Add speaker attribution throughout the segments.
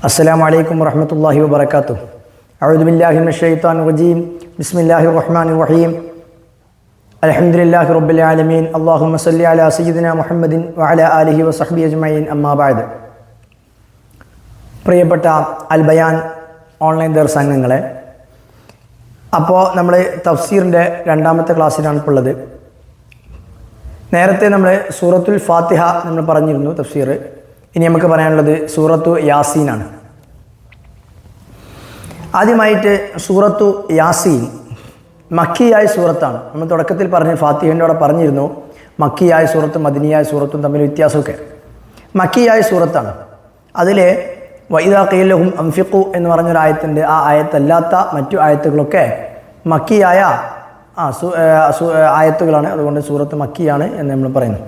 Speaker 1: السلام عليكم ورحمة الله وبركاته. أعوذ بالله من الشيطان الرجيم. بسم الله الرحمن الرحيم. الحمد لله رب العالمين. اللهم صل على سيدنا محمد وعلى آله وصحبه أجمعين. أما بعد. പ്രിയപ്പെട്ട അൽ ബയാൻ ഓൺലൈൻ ദർശനങ്ങളെ, അപ്പോൾ നമ്മൾ തഫ്സീറിൻ്റെ രണ്ടാമത്തെ ക്ലാസ്സിലാണ് ഇപ്പോൾ ഉള്ളത്. നേരത്തെ നമ്മൾ സൂറത്തുൽ ഫാത്തിഹ നമ്മൾ പറഞ്ഞിരുന്നു തഫ്സീർ. ഇനി നമുക്ക് പറയാനുള്ളത് സൂറത്തു യാസീനാണ്. ആദ്യമായിട്ട് സൂറത്തു യാസീൻ മക്കിയായ സൂറത്താണ്. നമ്മൾ തുടക്കത്തിൽ പറഞ്ഞ ഫാത്തിഹേൻ്റെ അവിടെ പറഞ്ഞിരുന്നു മക്കിയായ സൂറത്തും മദനിയായ സൂറത്തും തമ്മിൽ വ്യത്യാസമൊക്കെ. മക്കിയായ സൂറത്താണ്. അതിൽ വഇദാ ഖീല ലഹും അൻഫിഖു എന്ന് പറഞ്ഞൊരായത്തിൻ്റെ ആ ആയത്തല്ലാത്ത മറ്റു ആയത്തുകളൊക്കെ മക്കിയായ ആയത്തുകളാണ്. അതുകൊണ്ട് സൂറത്ത് മക്കിയാണ് എന്ന് നമ്മൾ പറയുന്നു.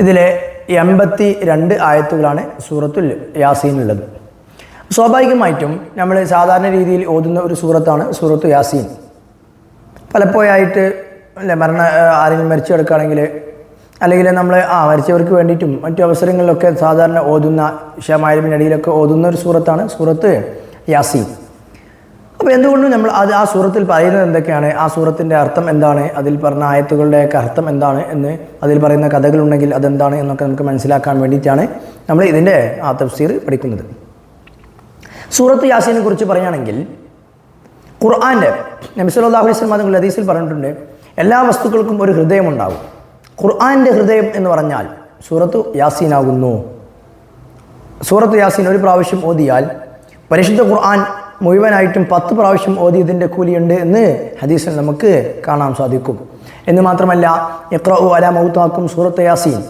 Speaker 1: ഇതിലെ 82 ആയത്തുകളാണ് സൂറത്തുൽ യാസീനുള്ളത്. സ്വാഭാവികമായിട്ടും നമ്മൾ സാധാരണ രീതിയിൽ ഓതുന്ന ഒരു സൂറത്താണ് സൂറത്തു യാസീൻ. പലപ്പോഴായിട്ട് ആരെങ്കിലും മരിച്ചു കിടക്കുകയാണെങ്കിൽ, അല്ലെങ്കിൽ നമ്മൾ മരിച്ചവർക്ക് വേണ്ടിയിട്ടും മറ്റു അവസരങ്ങളിലൊക്കെ സാധാരണ ഓതുന്ന ഇശാമഗ്‌രിബിനിടയിലൊക്കെ ഓതുന്ന ഒരു സൂറത്താണ് സൂറത്ത് യാസീൻ. അപ്പോൾ എന്തുകൊണ്ടും നമ്മൾ ആ സൂറത്തിൽ പറയുന്നത് എന്തൊക്കെയാണ്, ആ സൂറത്തിൻ്റെ അർത്ഥം എന്താണ്, അതിൽ പറഞ്ഞ ആയത്തുകളുടെയൊക്കെ അർത്ഥം എന്താണ് എന്ന്, അതിൽ പറയുന്ന കഥകളുണ്ടെങ്കിൽ അതെന്താണ് എന്നൊക്കെ നമുക്ക് മനസ്സിലാക്കാൻ വേണ്ടിയിട്ടാണ് നമ്മൾ ഇതിൻ്റെ തഫ്സീർ പഠിക്കുന്നത്. സൂറത്ത് യാസീനെ കുറിച്ച് പറയുകയാണെങ്കിൽ, ഖുർആൻ്റെ നബി സല്ലല്ലാഹു അലൈഹി വസല്ലം തങ്ങൾ ഹദീസിൽ പറഞ്ഞിട്ടുണ്ട്, എല്ലാ വസ്തുക്കൾക്കും ഒരു ഹൃദയമുണ്ടാകും. ഖുർആൻ്റെ ഹൃദയം എന്ന് പറഞ്ഞാൽ സൂറത്തു യാസീനാകുന്നു. സൂറത്ത് യാസീൻ ഒരു പ്രാവശ്യം ഓതിയാൽ പരിശുദ്ധ ഖുർആൻ മുഴുവനായിട്ടും 10 പ്രാവശ്യം ഓതിയതിൻ്റെ കൂലിയുണ്ട് എന്ന് ഹദീസിൽ നമുക്ക് കാണാൻ സാധിക്കും. എന്ന് മാത്രമല്ല, ഇഖ്റഉ അലാ മൗതാക്കും സൂറത്ത് യാസീൻ,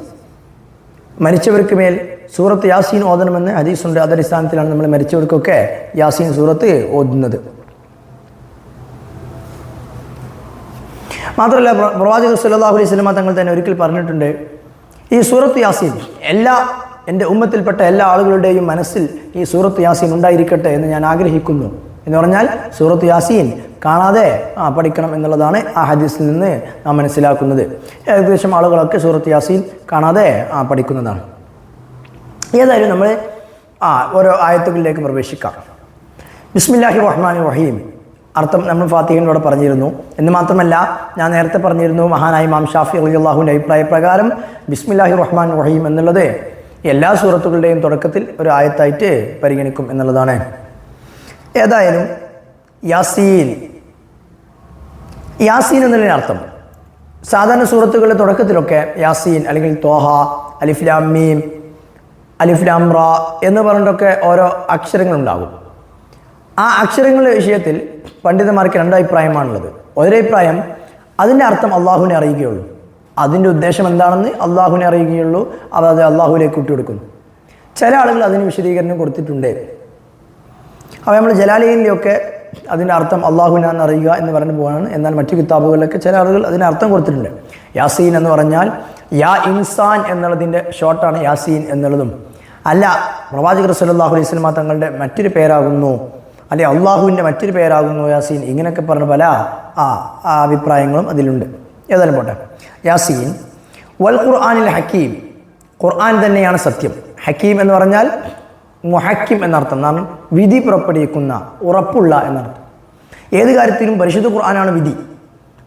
Speaker 1: മരിച്ചവർക്ക് മേൽ സൂറത്ത് യാസീൻ ഓതണമെന്ന് ഹദീസുണ്ട്. അതടിസ്ഥാനത്തിലാണ് നമ്മൾ മരിച്ചവർക്കൊക്കെ യാസീൻ സൂറത്ത് ഓതുന്നത്. മാത്രമല്ല, പ്രവാചകർ സല്ലല്ലാഹു അലൈഹി വസല്ലം തങ്ങൾ തന്നെ ഒരിക്കൽ പറഞ്ഞിട്ടുണ്ട്, ഈ സൂറത്ത് യാസീൻ എൻ്റെ ഉമ്മത്തിൽപ്പെട്ട എല്ലാ ആളുകളുടെയും മനസ്സിൽ ഈ സൂറത്ത് യാസീൻ ഉണ്ടായിരിക്കട്ടെ എന്ന് ഞാൻ ആഗ്രഹിക്കുന്നു എന്ന് പറഞ്ഞാൽ സൂറത്ത് യാസീൻ കാണാതെ പഠിക്കണം എന്നുള്ളതാണ് ആ ഹദീസിൽ നിന്ന് നാം മനസ്സിലാക്കുന്നത്. ഏകദേശം ആളുകളൊക്കെ സൂറത്ത് യാസീൻ കാണാതെ പഠിക്കുന്നതാണ്. ഏതായാലും നമ്മൾ ഓരോ ആയത്തുകളിലേക്ക് പ്രവേശിക്കാം. ബിസ്മില്ലാഹിർ റഹ്മാനിർ റഹീം അർത്ഥം നമ്മൾ ഫാത്തിഹയോടെ പറഞ്ഞിരുന്നു. എന്ന് മാത്രമല്ല, ഞാൻ നേരത്തെ പറഞ്ഞിരുന്നു, മഹാനായ ഇമാം ഷാഫി റളിയല്ലാഹുവിൻ്റെ അഭിപ്രായ പ്രകാരം ബിസ്മില്ലാഹിർ റഹ്മാനിർ റഹീം എന്നുള്ളത് എല്ലാ സൂറത്തുകളുടെയും തുടക്കത്തിൽ ഒരു ആയത്തായിട്ട് പരിഗണിക്കും എന്നുള്ളതാണ്. ഏതായാലും യാസീൻ എന്നതിൻ്റെ അർത്ഥം സാധാരണ സൂറത്തുകളുടെ തുടക്കത്തിലൊക്കെ യാസീൻ അല്ലെങ്കിൽ ത്വാഹ, അലിഫ് ലാം മീം, അലിഫ് ലാം റാ എന്ന് പറഞ്ഞിട്ടൊക്കെ ഓരോ അക്ഷരങ്ങളുണ്ടാകും. ആ അക്ഷരങ്ങളുടെ വിഷയത്തിൽ പണ്ഡിതന്മാർക്ക് 2 അഭിപ്രായമാണുള്ളത്. ഒരഭിപ്രായം അതിൻ്റെ അർത്ഥം അള്ളാഹുവിനെ അറിയുകയുള്ളൂ, അതിൻ്റെ ഉദ്ദേശം എന്താണെന്ന് അള്ളാഹുവിനെ അറിയുകയുള്ളൂ, അത് അള്ളാഹുവിലേക്ക് വിട്ടുകൊടുക്കുന്നു. ചില ആളുകൾ അതിന് വിശദീകരണം കൊടുത്തിട്ടുണ്ട്. അപ്പോൾ നമ്മൾ ജലാലയിലൊക്കെ അതിൻ്റെ അർത്ഥം അള്ളാഹുവിനാന്ന് അറിയുക എന്ന് പറഞ്ഞു പോകാനാണ്. എന്നാൽ മറ്റു കിതാബുകളിലൊക്കെ ചില ആളുകൾ അതിന് അർത്ഥം കൊടുത്തിട്ടുണ്ട്. യാസീൻ എന്ന് പറഞ്ഞാൽ യാ ഇൻസാൻ എന്നുള്ളതിൻ്റെ ഷോർട്ടാണ് യാസീൻ എന്നുള്ളതും. അല്ല, പ്രവാചകർ സല്ലല്ലാഹു അലൈഹി വസല്ലം തങ്ങളുടെ മറ്റൊരു പേരാകുന്നു, അല്ലെ അള്ളാഹുവിൻ്റെ മറ്റൊരു പേരാകുന്നു യാസീൻ, ഇങ്ങനെയൊക്കെ പറഞ്ഞ പല അഭിപ്രായങ്ങളും അതിലുണ്ട്. ഏതായാലും പോട്ടെ. യാസീൻ വൽ ഖുർആനിൽ ഹക്കീം, ഖുർആൻ തന്നെയാണ് സത്യം. ഹക്കീം എന്ന് പറഞ്ഞാൽ മുഹക്കിം എന്നർത്ഥം, നാം വിധി പുറപ്പെടുവിക്കുന്ന, ഉറപ്പുള്ള എന്നർത്ഥം. ഏത് കാര്യത്തിലും പരിശുദ്ധ ഖുർആനാണ് വിധി,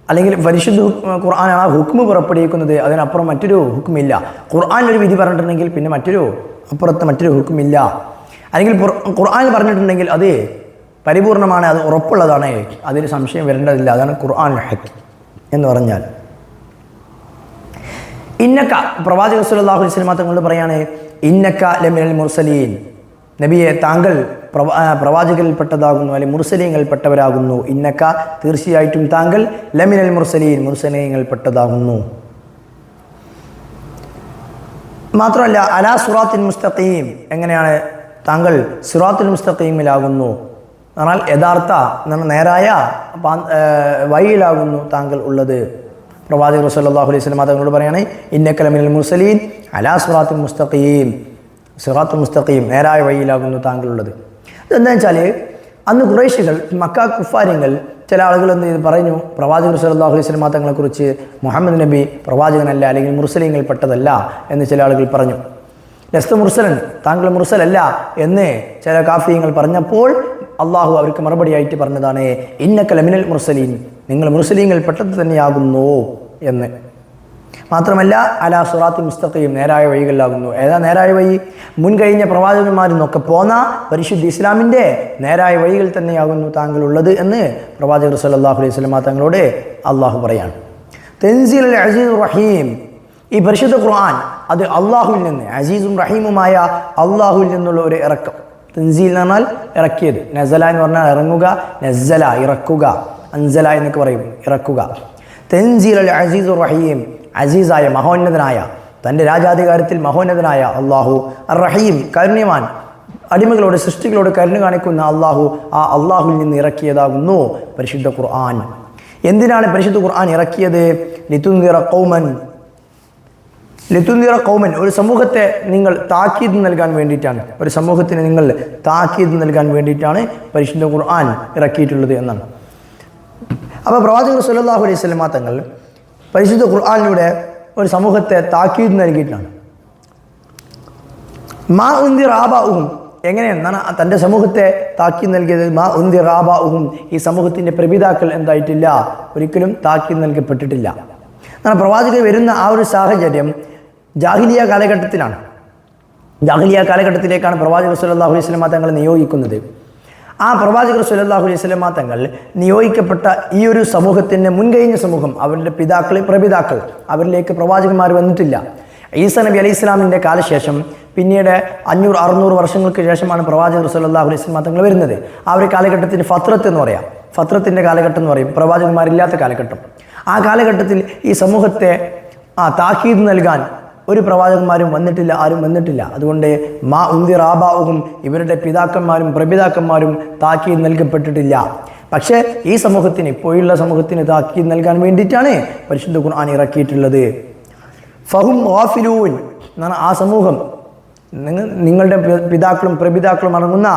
Speaker 1: അല്ലെങ്കിൽ പരിശുദ്ധ ഖുർആനാണ് ഹുക്മ് പുറപ്പെടുവിക്കുന്നത്. അതിനപ്പുറം മറ്റൊരു ഹുക്മില്ല. ഖുർആൻ ഒരു വിധി പറഞ്ഞിട്ടുണ്ടെങ്കിൽ പിന്നെ അപ്പുറത്ത് മറ്റൊരു ഹുക്മില്ല. അല്ലെങ്കിൽ ഖുർആൻ പറഞ്ഞിട്ടുണ്ടെങ്കിൽ അത് പരിപൂർണമാണ്, അത് ഉറപ്പുള്ളതാണ്, അതിന് സംശയം വരേണ്ടതില്ല. അതാണ് ഖുർആൻ ഹക്കീം എന്ന് പറഞ്ഞാൽ. ഇന്നക, പ്രവാചകർ സല്ലല്ലാഹു അലൈഹി വസല്ലം തങ്ങളോട് പറയാണ്, ഇന്നക ലമിനൽ മുർസലീൻ, നബിയെ താങ്കൾ പ്രവാചകരിൽപ്പെട്ടതാകുന്നു, അല്ലെങ്കിൽ മുർസലീങ്ങളിൽപ്പെട്ടവരാകുന്നു. ഇന്നക, തീർച്ചയായിട്ടും താങ്കൾ ലമിനൽ മുർസലീൻ, മുർസലീങ്ങളിൽപ്പെട്ടതാകുന്നു. മാത്രമല്ല, അലാ സിറാത്തിൻ മുസ്തഖീം, എങ്ങനെയാണ് താങ്കൾ സിറാത്തുൽ മുസ്തഖീമിലാകുന്നു, എന്നാൽ യഥാർത്ഥ നേരായ വഴിയിലാകുന്നു താങ്കൾ ഉള്ളത്. പ്രവാചകർ സല്ലല്ലാഹു അലൈഹി വസല്ലം തങ്ങളോട് പറയാണ്, ഇന്നക ലമിനൽ മുർസലീൻ അലാ സിറാത്തുൽ മുസ്തഖീം, സിറാത്തുൽ മുസ്തഖീം, നേരായ വഴിയിലാകുന്നു താങ്കളുള്ളത്. ഇതെന്താ വെച്ചാൽ, അന്ന് ഖുറൈശികൾ, മക്ക കുഫാരികൾ, ചില ആളുകൾ എന്ത് പറഞ്ഞു, പ്രവാചകർ സല്ലല്ലാഹു അലൈഹി വസല്ലം തങ്ങളെക്കുറിച്ച് മുഹമ്മദ് നബി പ്രവാചകനല്ല, അല്ലെങ്കിൽ മുർസലീങ്ങളിൽപ്പെട്ടതല്ല എന്ന് ചില ആളുകൾ പറഞ്ഞു. ലസ്ത മുർസലൻ, താങ്കൾ മുർസലല്ല എന്ന് ചില കാഫിയങ്ങൾ പറഞ്ഞപ്പോൾ അള്ളാഹു അവർക്ക് മറുപടിയായിട്ട് പറഞ്ഞതാണ് ഇന്നക ലമിനൽ മുർസലീൻ, നിങ്ങൾ മുർസലീങ്ങൾ പെട്ടത് തന്നെയാകുന്നു എന്ന്. മാത്രമല്ല അലാ സിറാത്തി മുസ്തഖീം, നേരായ വഴികളിലാകുന്നു. ഏതാ നേരായ വഴി? മുൻകഴിഞ്ഞ പ്രവാചകന്മാരിൽ നിന്നൊക്കെ പോന്ന പരിശുദ്ധ ഇസ്ലാമിൻ്റെ നേരായ വഴികൾ തന്നെയാകുന്നു താങ്കൾ ഉള്ളത് എന്ന് പ്രവാചകർ സല്ലല്ലാഹു അലൈഹി വസല്ലം തങ്ങളോട് അള്ളാഹു പറയാണ്. തൻസീൽ അൽ അസീസ് റഹീം, ഈ പരിശുദ്ധ ഖുർആൻ അത് അള്ളാഹുവിൽ നിന്ന്, അസീസും റഹീമുമായ അള്ളാഹുവിൽ നിന്നുള്ള ഒരു ഇറക്കം. തൻസീൽ എന്ന് പറഞ്ഞാൽ ഇറക്കിയത്, നസല എന്ന് പറഞ്ഞാൽ ഇറങ്ങുക, നസ്സല ഇറക്കുക, അൻസല എന്നൊക്കെ പറയും ഇറക്കുക. തൻസീൽ അൽ അസീസ് റഹീം, അസീസായ മഹോന്നതനായ, തൻ്റെ രാജാധികാരത്തിൽ മഹോന്നതനായ അള്ളാഹു, അർ റഹീം കാരുണ്യവാൻ, അടിമകളോട് സൃഷ്ടികളോട് കരുണ കാണിക്കുന്ന അള്ളാഹു, ആ അള്ളാഹുവിൽ നിന്ന് ഇറക്കിയതാകുന്നു പരിശുദ്ധ ഖുർആൻ. എന്തിനാണ് പരിശുദ്ധ ഖുർആൻ ഇറക്കിയത്? ലിതുൻദിറ ഖൗമൻ, ഒരു സമൂഹത്തെ നിങ്ങൾ താക്കീത് നൽകാൻ വേണ്ടിയിട്ടാണ്, ഒരു സമൂഹത്തിന് നിങ്ങൾ താക്കീത് നൽകാൻ വേണ്ടിയിട്ടാണ് പരിശുദ്ധ ഖുർആൻ ഇറക്കിയിട്ടുള്ളത് എന്നാണ്. അപ്പോൾ പ്രവാചകർ സല്ലല്ലാഹു അലൈഹി വസല്ലം തങ്ങൾ പരിശുദ്ധ ഖുർആനിലൂടെ ഒരു സമൂഹത്തെ താക്കീത് നൽകിയിട്ടാണ്. മാ ഉന്ദിറ ആബാഉഹും, എങ്ങനെയാണ് തൻ്റെ സമൂഹത്തെ താക്കീത് നൽകിയത്? മാ ഉന്ദിറ ആബാഉഹും, ഈ സമൂഹത്തിൻ്റെ പ്രപിതാക്കൾ എന്തായിട്ടില്ല, ഒരിക്കലും താക്കീത് നൽകപ്പെട്ടിട്ടില്ല. എന്നാൽ പ്രവാചകർ വരുന്ന ആ ഒരു സാഹചര്യം ജാഹിലിയ കാലഘട്ടത്തിലാണ്. ജാഹിലിയ കാലഘട്ടത്തിലേക്കാണ് പ്രവാചകർ സല്ലല്ലാഹു അലൈഹി വസല്ലം തങ്ങൾ നിയോഗിക്കുന്നത്. ആ പ്രവാചകർ സല്ലല്ലാഹു അലൈഹി വസല്ലം തങ്ങൾ നിയോഗിക്കപ്പെട്ട ഈ ഒരു സമൂഹത്തിൻ്റെ മുൻകഴിഞ്ഞ സമൂഹം, അവരുടെ പിതാക്കൾ പ്രപിതാക്കൾ, അവരിലേക്ക് പ്രവാചകന്മാർ വന്നിട്ടില്ല. ഈസാ നബി അലൈഹി ഇസ്ലാമിൻ്റെ കാലശേഷം പിന്നീട് 500-600 വർഷങ്ങൾക്ക് ശേഷമാണ് പ്രവാചകർ സല്ലല്ലാഹു അലൈഹി വസല്ലം തങ്ങൾ വരുന്നത്. ആ ഒരു കാലഘട്ടത്തിന് ഫത്രത്ത് എന്ന് പറയാം, ഫത്രത്തിൻ്റെ കാലഘട്ടം എന്ന് പറയും, പ്രവാചകന്മാരില്ലാത്ത കാലഘട്ടം. ആ കാലഘട്ടത്തിൽ ഈ സമൂഹത്തെ താക്കീത് നൽകാൻ ഒരു പ്രവാചകന്മാരും വന്നിട്ടില്ല, ആരും വന്നിട്ടില്ല. അതുകൊണ്ട് മാ ഉന്ദിറ ആബാഉഹും, ഇവരുടെ പിതാക്കന്മാരും പ്രപിതാക്കന്മാരും താക്കീത് നൽകപ്പെട്ടിട്ടില്ല. പക്ഷേ ഈ സമൂഹത്തിന്, ഇപ്പോഴുള്ള സമൂഹത്തിന് താക്കീത് നൽകാൻ വേണ്ടിയിട്ടാണ് പരിശുദ്ധ ഖുർആൻ ഇറക്കിയിട്ടുള്ളത്. ഫഹും ഗാഫിലൂൻ എന്നാണ് ആ സമൂഹം, നിങ്ങളുടെ പിതാക്കളും പ്രപിതാക്കളും അടങ്ങുന്ന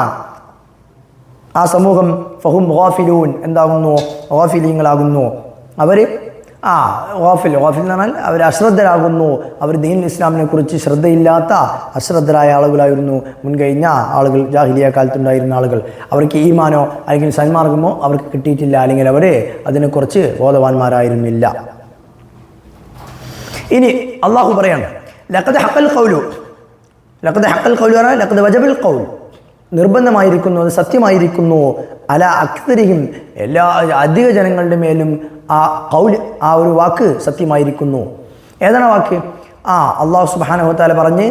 Speaker 1: ആ സമൂഹം ഫഹും ഗാഫിലൂൻ എന്താകുന്നു? ഗാഫിലീങ്ങളാകുന്നു. അവർ ഗാഫിൽ എന്ന് പറഞ്ഞാൽ അവർ അശ്രദ്ധരാകുന്നു. അവർ ദീൻ ഇസ്ലാമിനെ കുറിച്ച് ശ്രദ്ധയില്ലാത്ത അശ്രദ്ധരായ ആളുകളായിരുന്നു മുൻകഴിഞ്ഞ ആളുകൾ, ജാഹിലിയ കാലത്തുണ്ടായിരുന്ന ആളുകൾ. അവർക്ക് ഈമാനോ അല്ലെങ്കിൽ സന്മാർഗമോ അവർക്ക് കിട്ടിയിട്ടില്ല, അല്ലെങ്കിൽ അവർ അതിനെക്കുറിച്ച് ബോധവാന്മാരായിരുന്നില്ല. ഇനി അള്ളാഹു പറയാണ് ലഖദ് ഹഖൽ ഖൗലു, ലഖദ് ഹഖൽ ഖൗലു പറഞ്ഞാൽ ലഖദ് വജബൽ ഖൗൽ, നിർബന്ധമായിരിക്കുന്നു, അത് സത്യമായിരിക്കുന്നു, അല അക്തരിഹിം, എല്ലാ അധിക ജനങ്ങളുടെ മേലും ആ ഖൗൽ, ആ ഒരു വാക്ക് സത്യമായിരിക്കുന്നു. ഏതാണ് വാക്ക്? അള്ളാഹു സുബ്ഹാനഹു വ തആല പറഞ്ഞ്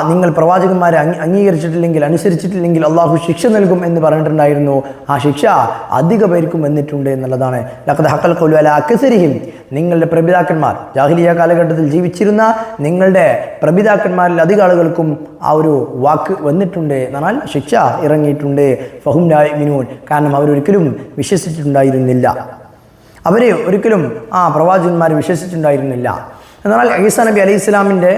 Speaker 1: നിങ്ങൾ പ്രവാചകന്മാരെ അംഗീകരിച്ചിട്ടില്ലെങ്കിൽ, അനുസരിച്ചിട്ടില്ലെങ്കിൽ അള്ളാഹു ശിക്ഷ നൽകും എന്ന് പറഞ്ഞിട്ടുണ്ടായിരുന്നു. ആ ശിക്ഷ അധിക പേർക്കും വന്നിട്ടുണ്ട് എന്നുള്ളതാണ്. ലഖദ് ഹഖൽ ഖൗലു അലാ അക്സരിഹിം, നിങ്ങളുടെ പ്രപിതാക്കന്മാർ, ജാഹിലിയ കാലഘട്ടത്തിൽ ജീവിച്ചിരുന്ന നിങ്ങളുടെ പ്രപിതാക്കന്മാരിൽ അധിക ആളുകൾക്കും ആ ഒരു വാക്ക് വന്നിട്ടുണ്ട് എന്നാൽ ശിക്ഷ ഇറങ്ങിയിട്ടുണ്ട്. ഫഹും ലാ യുമിനൂൻ, കാരണം അവരൊരിക്കലും വിശ്വസിച്ചിട്ടുണ്ടായിരുന്നില്ല, അവരെ ഒരിക്കലും പ്രവാചകന്മാർ വിശ്വസിച്ചിട്ടുണ്ടായിരുന്നില്ല. എന്നാൽ ഈസാ നബി അലൈഹി ഇസ്ലാമിൻ്റെ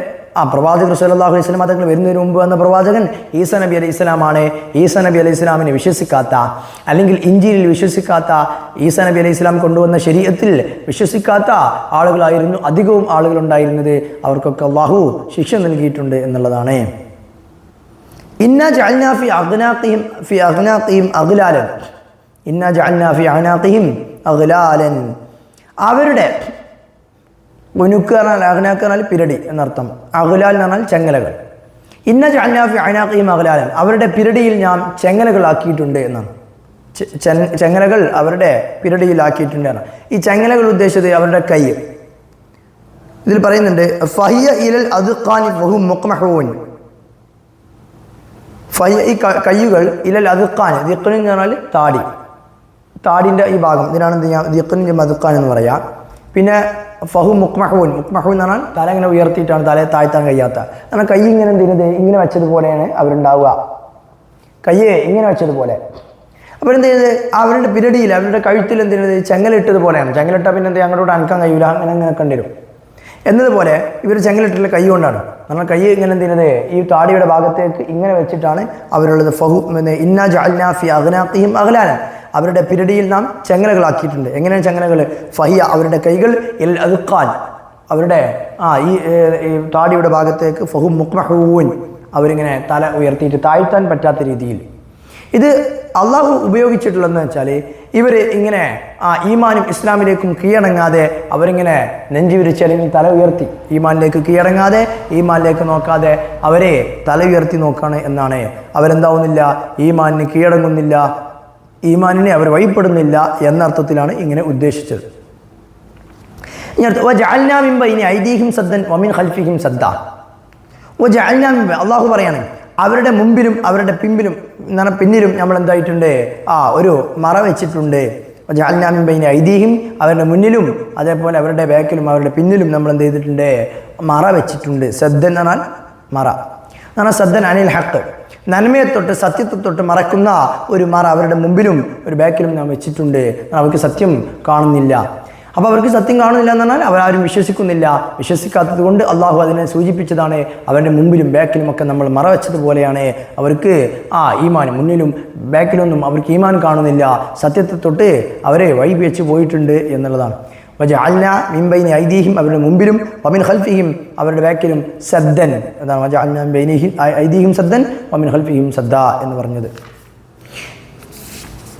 Speaker 1: പ്രവാചകർ സല്ലല്ലാഹു അലൈഹി വസല്ലം തങ്ങൾ വരുന്നതിന് മുമ്പ് വന്ന പ്രവാചകൻ ഈസാ നബി അലൈഹി ഇസ്ലാമാണ്. ഈസാ നബി അലൈഹി ഇസ്ലാമിനെ വിശ്വസിക്കാത്ത, അല്ലെങ്കിൽ ഇഞ്ചീലിൽ വിശ്വസിക്കാത്ത, ഈസാ നബി അലൈഹി ഇസ്ലാം കൊണ്ടുവന്ന ശരീഅത്തിൽ വിശ്വസിക്കാത്ത ആളുകളായിരുന്നു അധികവും ആളുകളുണ്ടായിരുന്നത്. അവർക്കൊക്കെ അല്ലാഹു ശിക്ഷ നൽകിയിട്ടുണ്ട് എന്നുള്ളതാണ്. ഇന്നാ ജഅൽനാ ഫി അഗ്നാഖിഹിം അഗ്ലാലൻ, ഇന്നാ ജഅൽനാ ഫി അഗ്നാഖിഹിം അഗ്ലാലൻ, അവരുടെ മുനുക്ക് പറഞ്ഞാൽ അഗ്നാക്ക് പറഞ്ഞാൽ പിരടി എന്നർത്ഥം, അഗ്ലാൽ എന്ന് പറഞ്ഞാൽ ചെങ്ങലകൾ. ഇന്ന ജഅൽനാ ഫി അഗ്നാഖിഹിം അഗ്ലാലൻ, അവരുടെ പിരടിയിൽ ഞാൻ ചെങ്ങലകളാക്കിയിട്ടുണ്ട് എന്നാണ്. ചെങ്ങലകൾ അവരുടെ പിരടിയിലാക്കിയിട്ടുണ്ട് എന്നാണ്. ഈ ചെങ്ങലകൾ ഉദ്ദേശിച്ചത് അവരുടെ കൈ. ഇതിൽ പറയുന്നുണ്ട് ഫഹിയ ഇലൽ അദ്ഖാനി ഫഹും മുഖ്മഹൂൻ, ഫഹിയ, ഈ കയ്യുകൾ ഇലൽ അദ്ഖാൻ, ദിഖ്ൻ എന്ന് പറഞ്ഞാൽ താടി, താടിൻ്റെ ഈ ഭാഗം, ഇതിനാണ് എന്ത് ചെയ്യുക ദിഖ്നിൻ്റെ മദ്ഖാൻ എന്ന് പറയാം. പിന്നെ ഫഹു മുഖ്മഹൂൻ, മുഖ്മഹൂൻ എന്ന് പറഞ്ഞാൽ തല ഇങ്ങനെ ഉയർത്തിയിട്ടാണ്, തലയെ താഴ്ത്താൻ കഴിയാത്ത, എന്നാൽ കൈ ഇങ്ങനെ എന്തിനത് ഇങ്ങനെ വെച്ചതുപോലെയാണ് അവരുണ്ടാവുക, കയ്യെ ഇങ്ങനെ വെച്ചതുപോലെ. അപ്പോൾ എന്ത് ചെയ്തത് അവരുടെ പിരടിയിൽ, അവരുടെ കഴുത്തിൽ എന്തിനത് ചെങ്ങലിട്ടതുപോലെയാണ്. ചെങ്ങലിട്ടാൽ പിന്നെ എന്ത് അങ്ങോട്ട് അനക്കാൻ കഴിയില്ല, അങ്ങനെ കണ്ടിരും എന്നതുപോലെ ഇവർ ചെങ്ങലിട്ടുള്ള കൈ കൊണ്ടാണ്. നമ്മൾ കൈ ഇങ്ങനെ എന്തിനത് ഈ താടിയുടെ ഭാഗത്തേക്ക് ഇങ്ങനെ വെച്ചിട്ടാണ് അവരുള്ളത്. ഫഹു ഇന്നാ ജഅൽനാ ഫി അഗ്നാഖിഹിം അഗ്ലാലൻ, അവരുടെ പിരടിയിൽ നാം ചെങ്ങലകളാക്കിയിട്ടുണ്ട്. എങ്ങനെയാണ് ചെങ്ങലകൾ? ഫഹിയ, അവരുടെ കൈകൾ, ഇൽ അദ്ഖാൻ, അവരുടെ ഈ താടിയുടെ ഭാഗത്തേക്ക്, ഫഹും മുഖ്മഹൂൻ, അവരിങ്ങനെ തല ഉയർത്തിയിട്ട് താഴ്ത്താൻ പറ്റാത്ത രീതിയിൽ. ഇത് അള്ളാഹു ഉപയോഗിച്ചിട്ടുള്ളതെന്ന് വെച്ചാൽ ഇവർ ഇങ്ങനെ ഈമാനും ഇസ്ലാമിലേക്കും കീഴടങ്ങാതെ അവരിങ്ങനെ നെഞ്ചു വിരിച്ച് അല്ലെങ്കിൽ തല ഉയർത്തി ഈമാനിലേക്ക് കീഴടങ്ങാതെ ഈമാനിലേക്ക് നോക്കാതെ അവരെ തല ഉയർത്തി നോക്കാണ് എന്നാണ്. അവരെന്താവുന്നില്ല, ഈമാനിന് കീഴടങ്ങുന്നില്ല, ഈമാനിനെ അവർ വഴിപ്പെടുന്നില്ല എന്നർത്ഥത്തിലാണ് ഇങ്ങനെ ഉദ്ദേശിച്ചത്. അള്ളാഹു പറയാണ് അവരുടെ മുമ്പിലും അവരുടെ പിന്നിലും നമ്മൾ എന്തായിട്ടുണ്ട്, ഒരു മറ വെച്ചിട്ടുണ്ട്. ഐദീഹിം അവരുടെ മുന്നിലും അതേപോലെ അവരുടെ ബാക്കിലും അവരുടെ പിന്നിലും നമ്മൾ എന്ത് ചെയ്തിട്ടുണ്ട്, മറ വെച്ചിട്ടുണ്ട്. സദ്ദൻ എന്ന് പറഞ്ഞാൽ മറ എന്ന് പറഞ്ഞാൽ സദ്ദൻ അനിൽ ഹക്ക്, നന്മയെ തൊട്ട് സത്യത്തെ തൊട്ട് മറക്കുന്ന ഒരു മറ അവരുടെ മുമ്പിലും ഒരു ബാക്കിലും നാം വെച്ചിട്ടുണ്ട്. അവർക്ക് സത്യം കാണുന്നില്ല. അപ്പോൾ അവർക്ക് സത്യം കാണുന്നില്ല എന്ന് പറഞ്ഞാൽ അവരാരും വിശ്വസിക്കുന്നില്ല. വിശ്വസിക്കാത്തത് കൊണ്ട് അള്ളാഹു അതിനെ സൂചിപ്പിച്ചതാണ്. അവരുടെ മുമ്പിലും ബാക്കിലും ഒക്കെ നമ്മൾ മറവെച്ചതുപോലെയാണ് അവർക്ക് ഈമാൻ. മുന്നിലും ബാക്കിലൊന്നും അവർക്ക് ഈമാൻ കാണുന്നില്ല, സത്യത്തെ തൊട്ട് അവരെ വഴി വെച്ച് പോയിട്ടുണ്ട് എന്നുള്ളതാണ്. വജഅൽന മിൻ ബൈനി ഐദീഹിം അവരുടെ മുമ്പിലും വമിൻ ഖൽഫിഹിം അവരുടെ ബാക്കിലും സദ്ദൻ. അതാണ് വജഅൽന മിൻ ബൈനി ഐദീഹിം സദ്ദൻ വമിൻ ഖൽഫിഹിം സദ്ദാ എന്ന് പറഞ്ഞത്.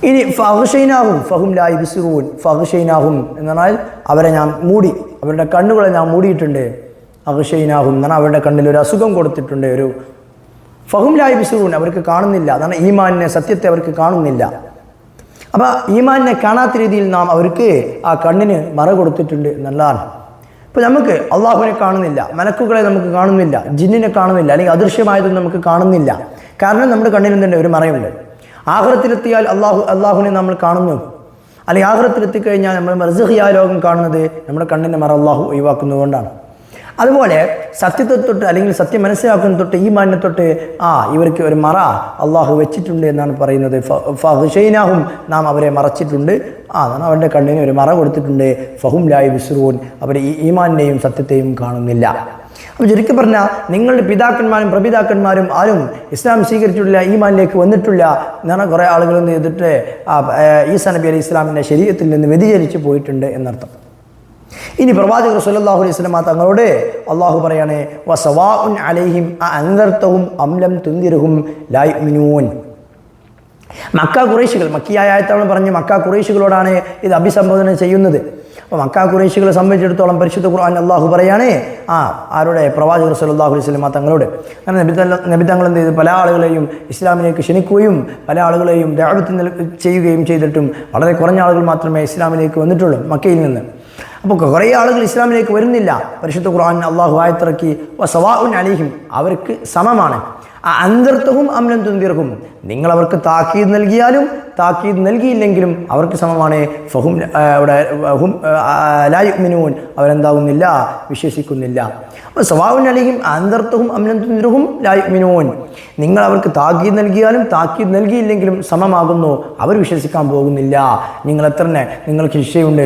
Speaker 1: ഇനി ഫഗ്ശൈനാഹും ഫഹും ലാ യുബ്സിറൂൻ. ഫഗ്ശൈനാഹും എന്ന് പറഞ്ഞാൽ അവരെ ഞാൻ മൂടി, അവരുടെ കണ്ണുകളെ ഞാൻ മൂടിയിട്ടുണ്ട്. അഗ്ശൈനാഹും എന്ന് പറഞ്ഞാൽ അവരുടെ കണ്ണിൽ ഒരു അസുഖം കൊടുത്തിട്ടുണ്ട്. ഒരു ഫഹും ലാ യുബ്സിറൂൻ അവർക്ക് കാണുന്നില്ല, അതാണ് ഈമാനിനെ, സത്യത്തെ അവർക്ക് കാണുന്നില്ല. അപ്പോൾ ഈമാനിനെ കാണാത്ത രീതിയിൽ നാം അവർക്ക് ആ കണ്ണിന് മറ കൊടുത്തിട്ടുണ്ട് എന്നുള്ളതാണ്. ഇപ്പോൾ നമുക്ക് അള്ളാഹുവിനെ കാണുന്നില്ല, മലക്കുകളെ നമുക്ക് കാണുന്നില്ല, ജിന്നിനെ കാണുന്നില്ല, അല്ലെങ്കിൽ അദൃശ്യമായതൊന്നും നമുക്ക് കാണുന്നില്ല. കാരണം നമ്മുടെ കണ്ണിന് തന്നെ ഒരു മറയുണ്ട്. ആഖിറത്തിലെത്തിയാൽ അള്ളാഹുവിനെ നമ്മൾ കാണുന്നു, അല്ലെങ്കിൽ ആഖിറത്തിലെത്തിക്കഴിഞ്ഞാൽ നമ്മൾ മർസഖിയായ ലോകം കാണുന്നത് നമ്മുടെ കണ്ണിൻ്റെ മറ അള്ളാഹു ഒഴിവാക്കുന്നതുകൊണ്ടാണ്. അതുപോലെ സത്യത്തെ തൊട്ട് അല്ലെങ്കിൽ സത്യം മനസ്സിലാക്കുന്ന തൊട്ട് ഈമാനിനെ തൊട്ട് ഇവർക്ക് ഒരു മറ അള്ളാഹു വെച്ചിട്ടുണ്ട് എന്നാണ് പറയുന്നത്. ഫഗ്ശൈനാഹും നാം അവരെ മറച്ചിട്ടുണ്ട്, അവരുടെ കണ്ണിന് ഒരു മറ കൊടുത്തിട്ടുണ്ട്. ഫഹും ലാ യുബ്സിറൂൻ അവർ ഈമാനിനെയും സത്യത്തെയും കാണുന്നില്ല. അപ്പോൾ ചുരുക്കി പറഞ്ഞാൽ നിങ്ങളുടെ പിതാക്കന്മാരും പ്രപിതാക്കന്മാരും ആരും ഇസ്ലാം സ്വീകരിച്ചിട്ടില്ല, ഈമാനിലേക്ക് വന്നിട്ടില്ല എന്നാണ്. കുറേ ആളുകൾ എന്ത് ചെയ്തിട്ട് ഈസാ നബി അലൈഹി ഇസ്ലാമിൻ്റെ ശരീഅത്തിൽ നിന്ന് വ്യതിചലിച്ച് പോയിട്ടുണ്ട് എന്നർത്ഥം. ഇനി പ്രവാചകർ സ്വല്ലല്ലാഹു അലൈഹി വസല്ലം തങ്ങളോട് അള്ളാഹു പറയാണ് വസവാഉൻ അലൈഹിം അൻദർതഹും അം ലം തുൻദിർഹും ലാ യുഅ്മിനൂൻ. മക്ക ഖുറൈശികൾ, മക്കിയായ ആയത്താണ് പറഞ്ഞ് മക്ക ഖുറൈശികളോടാണ് ഇത് അഭിസംബോധന ചെയ്യുന്നത്. അപ്പോൾ മക്ക ഖുറൈശികളെ സംബന്ധിച്ചിടത്തോളം പരിശുദ്ധ ഖുർആൻ അള്ളാഹു പറയാണ് ആരുടെ പ്രവാചകർ സ്വല്ലല്ലാഹു അലൈഹി വസല്ലം തങ്ങളോട്. അങ്ങനെ നബി തങ്ങൾ എന്ത് ചെയ്തു, പല ആളുകളെയും ഇസ്ലാമിലേക്ക് ക്ഷണിക്കുകയും പല ആളുകളെയും ദഅവത്ത് ചെയ്യുകയും ചെയ്തിട്ടും വളരെ കുറഞ്ഞ ആളുകൾ മാത്രമേ ഇസ്ലാമിലേക്ക് വന്നിട്ടുള്ളൂ മക്കയിൽ നിന്ന്. അപ്പോൾ കുറേ ആളുകൾ ഇസ്ലാമിലേക്ക് വരുന്നില്ല. പരിശുദ്ധ ഖുർആൻ അള്ളാഹു ആയത്തിറക്കി വസവാഉൻ അലൈഹിം അവർക്ക് സമമാണ്. അൻദർതഹും അം ലം തുൻദിർഹും നിങ്ങൾ അവർക്ക് താക്കീത് നൽകിയാലും താക്കീത് നൽകിയില്ലെങ്കിലും അവർക്ക് സമമാണ്. ഫഹും ലാ യുഅ്മിനൂൻ അവരെന്താകുന്നില്ല, വിശ്വസിക്കുന്നില്ല. അപ്പോൾ സവാഉൻ അലൈഹിം അൻദർതഹും അം ലം തുൻദിർഹും ലാ യുഅ്മിനൂൻ നിങ്ങൾ അവർക്ക് താക്കീത് നൽകിയാലും താക്കീത് നൽകിയില്ലെങ്കിലും സമമാകുന്നു, അവർ വിശ്വസിക്കാൻ പോകുന്നില്ല. നിങ്ങൾ എത്ര നിങ്ങൾക്ക് ശിക്ഷയുണ്ട്,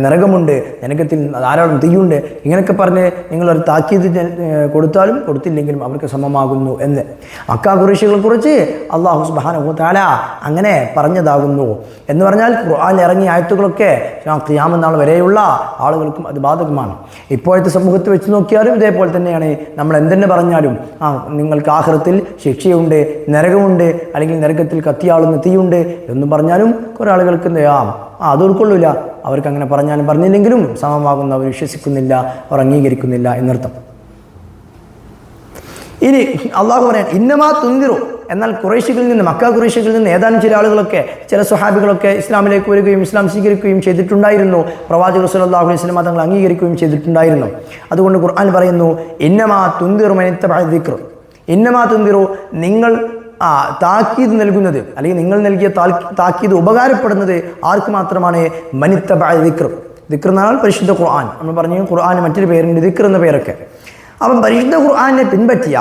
Speaker 1: നരകമുണ്ട്, നരകത്തിൽ ധാരാളം തീയുണ്ട്, ഇങ്ങനെയൊക്കെ പറഞ്ഞ് നിങ്ങളൊരു താക്കീത് കൊടുത്താലും കൊടുത്തില്ലെങ്കിലും അവർക്ക് സമമാകുന്നു എന്ന് മക്ക ഖുറൈശികളെ കുറിച്ച് അല്ലാഹു സുബ്ഹാനഹു വ തആല അങ്ങനെ പറഞ്ഞതാകുന്നു. എന്ന് പറഞ്ഞാൽ ഖുർആൻ ഇറങ്ങിയ ആയത്തുകളൊക്കെ ഖിയാമത്ത് നാൾ വരെയുള്ള ആളുകൾക്കും അത് ബാധകമാണ്. ഇപ്പോഴത്തെ സമൂഹത്തെ വെച്ച് നോക്കിയാലും ഇതേപോലെ തന്നെയാണ്. നമ്മൾ എന്തെന്നെ പറഞ്ഞാലും നിങ്ങൾക്ക് ആഖിറത്തിൽ ശിക്ഷയുണ്ട്, നരകമുണ്ട്, അല്ലെങ്കിൽ നരകത്തിൽ കത്തിയാളുന്ന തീയുണ്ട് എന്നും പറഞ്ഞാലും കുറേ ആളുകൾക്ക് അത് ഉൾക്കൊള്ളില്ല. അവർക്ക് അങ്ങനെ പറഞ്ഞാലും പറഞ്ഞില്ലെങ്കിലും സമമാകുന്നു, അവർ വിശ്വസിക്കുന്നില്ല, അവർ അംഗീകരിക്കുന്നില്ല എന്നർത്ഥം. ഇനി അള്ളാഹു പറയാൻ ഇന്നമാ തുൻദിറു എന്നാൽ ഖുറൈശികളിൽ നിന്ന്, മക്ക ഖുറൈശികളിൽ നിന്ന് ഏതാനും ചില ആളുകളൊക്കെ, ചില സ്വഹാബികളൊക്കെ ഇസ്ലാമിലേക്ക് വരികയും ഇസ്ലാം സ്വീകരിക്കുകയും ചെയ്തിട്ടുണ്ടായിരുന്നു. പ്രവാചകർ സ്വല്ലല്ലാഹു അലൈഹി വസല്ലം തങ്ങൾ അംഗീകരിക്കുകയും ചെയ്തിട്ടുണ്ടായിരുന്നു. അതുകൊണ്ട് ഖുർആൻ പറയുന്നു ഇന്നമാ തുൻദിറു മൻ ഇത്തബഅ ദിക്ർ. ഇന്നമാ തുൻദിറു നിങ്ങൾ താക്കീത് നൽകുന്നത്, അല്ലെങ്കിൽ നിങ്ങൾ നൽകിയ താക്കീത് ഉപകാരപ്പെടുന്നത് ആർക്ക് മാത്രമാണ്? മൻ ഇത്തബഅ ദിക്ർ. ദിക്ർ എന്നാൽ പരിശുദ്ധ ഖുർആൻ. നമ്മൾ പറഞ്ഞു ഖുർആന് മറ്റൊരു പേരുണ്ട് ദിക്ർ എന്ന പേരൊക്കെ. അപ്പം പരിശുദ്ധ ഖുർആനെ പിൻപറ്റിയ,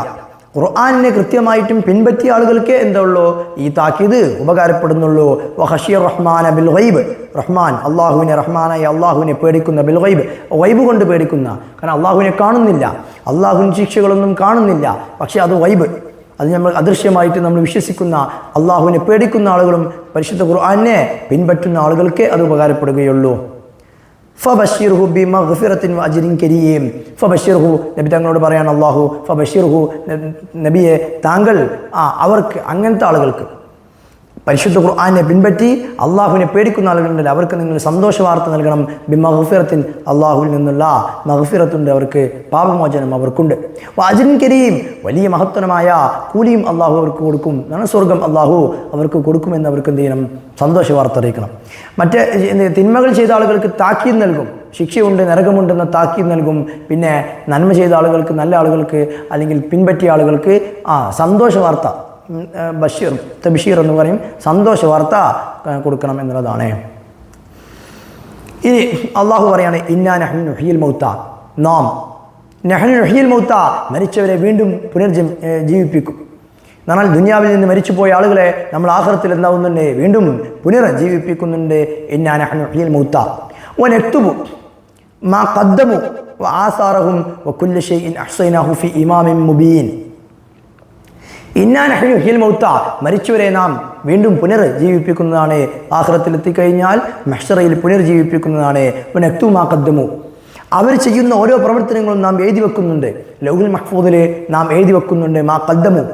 Speaker 1: ഖുർആനെ കൃത്യമായിട്ടും പിൻപറ്റിയ ആളുകൾക്ക് എന്തുള്ളൂ, ഈ താക്കീത് ഉപകാരപ്പെടുന്നുള്ളൂ. വഖശിയ റഹ്മാന ബിൽ ഗൈബ്. റഹ്മാൻ അള്ളാഹുവിനെ, റഹ്മാനായ അള്ളാഹുവിനെ പേടിക്കുന്ന, ബിൽ ഗൈബ് ഗൈബ് കൊണ്ട് പേടിക്കുന്ന. കാരണം അള്ളാഹുവിനെ കാണുന്നില്ല, അള്ളാഹുവിൻ്റെ ശിക്ഷകളൊന്നും കാണുന്നില്ല, പക്ഷേ അത് ഗൈബ്, അത് നമ്മൾ അദൃശ്യമായിട്ട് നമ്മൾ വിശ്വസിക്കുന്ന, അള്ളാഹുവിനെ പേടിക്കുന്ന ആളുകളും പരിശുദ്ധ ഖുർആനെ പിൻപറ്റുന്ന ആളുകൾക്ക് അത് ഉപകാരപ്പെടുകയുള്ളൂ. ഫബശ്ശിർഹു ബിമഗ്ഫിറത്തിൻ വഅജ്രിൻ കരീം. ഫബശ്ശിർഹു, നബി തങ്ങളോട് പറയാണ് അല്ലാഹു, ഫബശ്ശിർഹു, നബിയെ താങ്കൾ അവർക്ക്, അങ്ങനത്തെ ആളുകൾക്ക്, പരിശുദ്ധ ഖുർആനെ പിൻപറ്റി അള്ളാഹുവിനെ പേടിക്കുന്ന ആളുകളുണ്ടല്ലോ, അവർക്ക് നിങ്ങൾ സന്തോഷ വാർത്ത നൽകണം. ബിമഗ്ഫിറത്തിൻ, അള്ളാഹുവിൽ നിന്നുള്ള മഗ്ഫിറത്തുണ്ട്, അവർക്ക് പാപമോചനം അവർക്കുണ്ട്. വഅജ്രിൻ കരീം, വലിയ മഹത്വമായ കൂലിയും അള്ളാഹു അവർക്ക് കൊടുക്കും, സ്വർഗം അള്ളാഹു അവർക്ക് കൊടുക്കുമെന്ന് അവർക്ക് എന്ത് ചെയ്യണം? സന്തോഷ വാർത്ത അറിയിക്കണം. മറ്റേ തിന്മകൾ ചെയ്ത ആളുകൾക്ക് താക്കീത് നൽകും, ശിക്ഷയുണ്ട്, നരകമുണ്ടെന്ന താക്കീത് നൽകും. പിന്നെ നന്മ ചെയ്ത ആളുകൾക്ക്, നല്ല ആളുകൾക്ക്, അല്ലെങ്കിൽ പിൻപറ്റിയ ആളുകൾക്ക് സന്തോഷ വാർത്ത, ബഷീർ തബഷീർ എന്ന് പറയും, സന്തോഷ വാർത്ത കൊടുക്കണം എന്നുള്ളതാണ്. ഇനി അള്ളാഹു പറയാണ് ഇന്നാ നഹ്നു നുഹ്യിൽ മൗത്ത, നാം നഹ്നു നുഹ്യിൽ മൗത്ത, മരിച്ചവരെ വീണ്ടും ജീവിപ്പിക്കും. എന്നാൽ ദുനിയാവിൽ നിന്ന് മരിച്ചുപോയ ആളുകളെ നമ്മൾ ആഖിറത്തിൽ എന്താവുന്നുണ്ട്? വീണ്ടും പുനർജീവിപ്പിക്കുന്നുണ്ട്. ഇന്നാ നഹ്നു നുഹ്യിൽ മൗത്ത വനക്തുബു മാ ഖദ്ദമു വആസാറഹും വകുല്ലു ഷൈഇൻ അഹ്സൈനാഹു ഫീ ഇമാമിൻ മുബീൻ. ഇന്നാ നഹ്നു നുഹ്യിൽ മൗത്ത, മരിച്ചവരെ നാം വീണ്ടും പുനർജീവിപ്പിക്കുന്നതാണ്. ആഖിറത്തിൽ എത്തിക്കഴിഞ്ഞാൽ മഹ്ശറയിൽ പുനർജീവിപ്പിക്കുന്നതാണ്. വനക്തുബു മാ ഖദ്ദമു, അവർ ചെയ്യുന്ന ഓരോ പ്രവർത്തനങ്ങളും നാം എഴുതി വെക്കുന്നുണ്ട്. ലൗഹുൽ മഹ്ഫൂദിൽ നാം എഴുതി വെക്കുന്നുണ്ട്. മാ ഖദ്ദമു,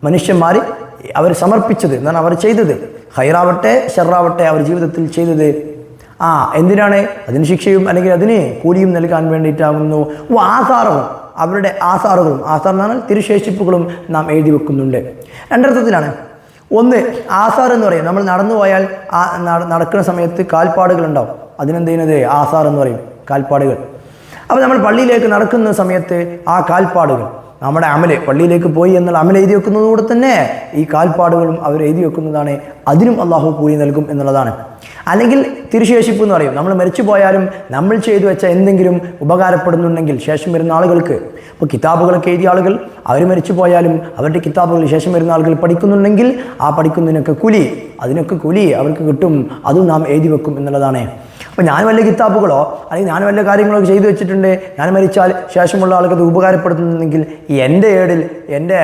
Speaker 1: മനുഷ്യന്മാർ അവർ സമർപ്പിച്ചത്, എന്നാണ് അവർ ചെയ്തത്, ഖൈറാവട്ടെ ഷർറാവട്ടെ അവർ ജീവിതത്തിൽ ചെയ്തത് എന്തിനാണ്? അതിന് ശിക്ഷയും അല്ലെങ്കിൽ അതിന് കൂലിയും നൽകാൻ വേണ്ടിയിട്ടാകുന്നു. ആസാറവും, അവരുടെ ആസാറുകളും, ആസാർ എന്ന് പറഞ്ഞാൽ തിരുശേഷിപ്പുകളും നാം എഴുതി വെക്കുന്നുണ്ട്. രണ്ടർത്ഥത്തിലാണ്. ഒന്ന്, ആസാർ എന്ന് പറയും, നമ്മൾ നടന്നു പോയാൽ നടക്കുന്ന സമയത്ത് കാൽപ്പാടുകൾ ഉണ്ടാവും, അതിനെന്ത് ചെയ്യുന്നത്? ആസാർ എന്ന് പറയും, കാൽപ്പാടുകൾ. അപ്പോൾ നമ്മൾ പള്ളിയിലേക്ക് നടക്കുന്ന സമയത്ത് ആ കാൽപ്പാടുകൾ, നമ്മുടെ അമല്, പള്ളിയിലേക്ക് പോയി എന്നുള്ള അമൽ എഴുതി വെക്കുന്നതോടെ തന്നെ ഈ കാൽപ്പാടുകളും അവർ എഴുതി വെക്കുന്നതാണ്. അതിനും അള്ളാഹു കൂലി നൽകും എന്നുള്ളതാണ്. അല്ലെങ്കിൽ തിരുശേഷിപ്പ് എന്ന് പറയും, നമ്മൾ മരിച്ചു പോയാലും നമ്മൾ ചെയ്തു വെച്ച എന്തെങ്കിലും ഉപകാരപ്പെടുന്നുണ്ടെങ്കിൽ ശേഷം വരുന്ന ആളുകൾക്ക്, ഇപ്പോൾ കിതാബുകളൊക്കെ എഴുതിയ ആളുകൾ അവർ മരിച്ചു പോയാലും അവരുടെ കിതാബുകൾ ശേഷം വരുന്ന ആളുകൾ പഠിക്കുന്നുണ്ടെങ്കിൽ ആ പഠിക്കുന്നതിനൊക്കെ കൂലി, അതിനൊക്കെ കൂലി അവർക്ക് കിട്ടും, അതും നാം എഴുതി വെക്കും എന്നുള്ളതാണ്. അപ്പോൾ ഞാൻ വല്ല കിതാബുകളോ അല്ലെങ്കിൽ ഞാൻ വല്ല കാര്യങ്ങളൊക്കെ ചെയ്തു വെച്ചിട്ടുണ്ട്, ഞാൻ മരിച്ചാൽ ശേഷമുള്ള ആൾക്ക് അത് ഉപകാരപ്പെടുത്തുന്നുണ്ടെങ്കിൽ എൻ്റെ ഏടിൽ, എൻ്റെ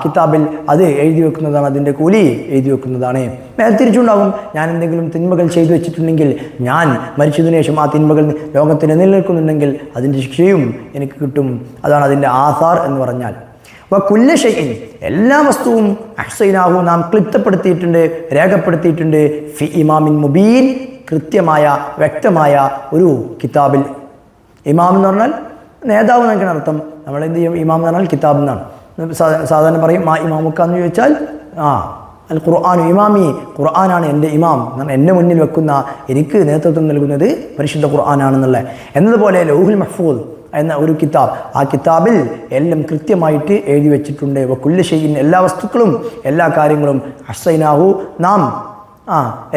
Speaker 1: കിതാബിൽ അത് എഴുതി വെക്കുന്നതാണ്, അതിൻ്റെ കൂലി എഴുതി വെക്കുന്നതാണ്. തിരിച്ചുണ്ടാകും, ഞാൻ എന്തെങ്കിലും തിന്മകൾ ചെയ്തു വെച്ചിട്ടുണ്ടെങ്കിൽ, ഞാൻ മരിച്ചതിനു ശേഷം ആ തിന്മകൾ ലോകത്തിന് നിലനിൽക്കുന്നുണ്ടെങ്കിൽ അതിൻ്റെ ശിക്ഷയും എനിക്ക് കിട്ടും. അതാണ് അതിൻ്റെ ആസാർ എന്ന് പറഞ്ഞാൽ. വകുല്ല ഷൈഇൻ, എല്ലാ വസ്തുവും അഹ്സൈനാഹു, നാം ക്ലിപ്തപ്പെടുത്തിയിട്ടുണ്ട്, രേഖപ്പെടുത്തിയിട്ടുണ്ട്. ഫി ഇമാമിൻ മുബീൻ, കൃത്യമായ വ്യക്തമായ ഒരു കിതാബിൽ. ഇമാം എന്ന് പറഞ്ഞാൽ നേതാവ് എന്നൊക്കെയാണ് അർത്ഥം. നമ്മൾ എന്ത് ചെയ്യും? ഇമാം എന്ന് പറഞ്ഞാൽ കിതാബ് എന്നാണ്. സാധാരണ പറയും മാ ഇമാമുക്ക എന്ന് ചോദിച്ചാൽ അൽ ഖുർആൻ ഇമാമി, ഖുർആനാണ് എൻ്റെ ഇമാം, എന്നെ മുന്നിൽ വെക്കുന്ന, എനിക്ക് നേതൃത്വം നൽകുന്നത് പരിശുദ്ധ ഖുർആനാണെന്നുള്ള. എന്നതുപോലെ ലൗഹുൽ മഹ്ഫൂദ് എന്ന ഒരു കിതാബ്, ആ കിതാബിൽ എല്ലാം കൃത്യമായിട്ട് എഴുതി വെച്ചിട്ടുണ്ട്. വകുല്ല ഷൈഇൻ, എല്ലാ വസ്തുക്കളും എല്ലാ കാര്യങ്ങളും അഹ്സൈനാഹു, നാം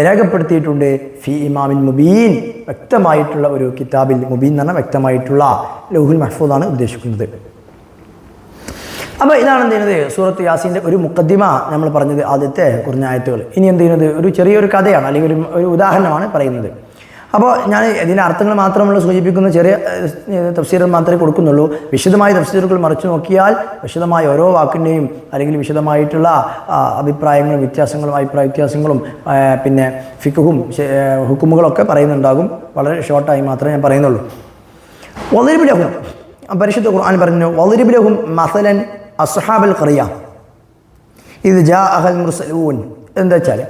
Speaker 1: രേഖപ്പെടുത്തിയിട്ടുണ്ട്. ഫി ഇമാമിൻ മുബീൻ, വ്യക്തമായിട്ടുള്ള ഒരു കിതാബിൽ. മുബീൻ എന്ന് പറഞ്ഞാൽ വ്യക്തമായിട്ടുള്ള, ലൗഹുൽ മഹ്ഫൂദാണ് ഉദ്ദേശിക്കുന്നത്. അപ്പോൾ ഇതാണ് എന്ത് ചെയ്യുന്നത്? സൂറത്ത് യാസീൻ്റെ ഒരു മുഖദ്ദിമ നമ്മൾ പറഞ്ഞത്, ആദ്യത്തെ കുറഞ്ഞ ആയത്തുകൾ. ഇനി എന്ത് ചെയ്യുന്നത്? ഒരു ചെറിയൊരു കഥയാണ്, അല്ലെങ്കിൽ ഒരു ഉദാഹരണമാണ് പറയുന്നത്. അപ്പോൾ ഞാൻ ഇതിൻ്റെ അർത്ഥങ്ങൾ മാത്രമുള്ള സൂചിപ്പിക്കുന്ന ചെറിയ തഫ്സീറുകൾ മാത്രമേ കൊടുക്കുന്നുള്ളൂ. വിശദമായ തഫ്സീറുകൾ മറിച്ചു നോക്കിയാൽ വിശദമായ ഓരോ വാക്കിൻ്റെയും അല്ലെങ്കിൽ വിശദമായിട്ടുള്ള അഭിപ്രായങ്ങളും വ്യത്യാസങ്ങളും അഭിപ്രായ വ്യത്യാസങ്ങളും പിന്നെ ഫിഖും ഹുക്കുമുകളൊക്കെ പറയുന്നുണ്ടാകും. വളരെ ഷോർട്ടായി മാത്രമേ ഞാൻ പറയുന്നുള്ളൂ. വളിരിബ് ലഹും, പരിശുദ്ധ ഖുർആൻ പറഞ്ഞു, വളിരിബ് ലഹും മസലൻ അസ്ഹാബൽ ഖറിയ ഇത് ജാഅഹൽ മുർസലൂൻ. എന്താ വെച്ചാൽ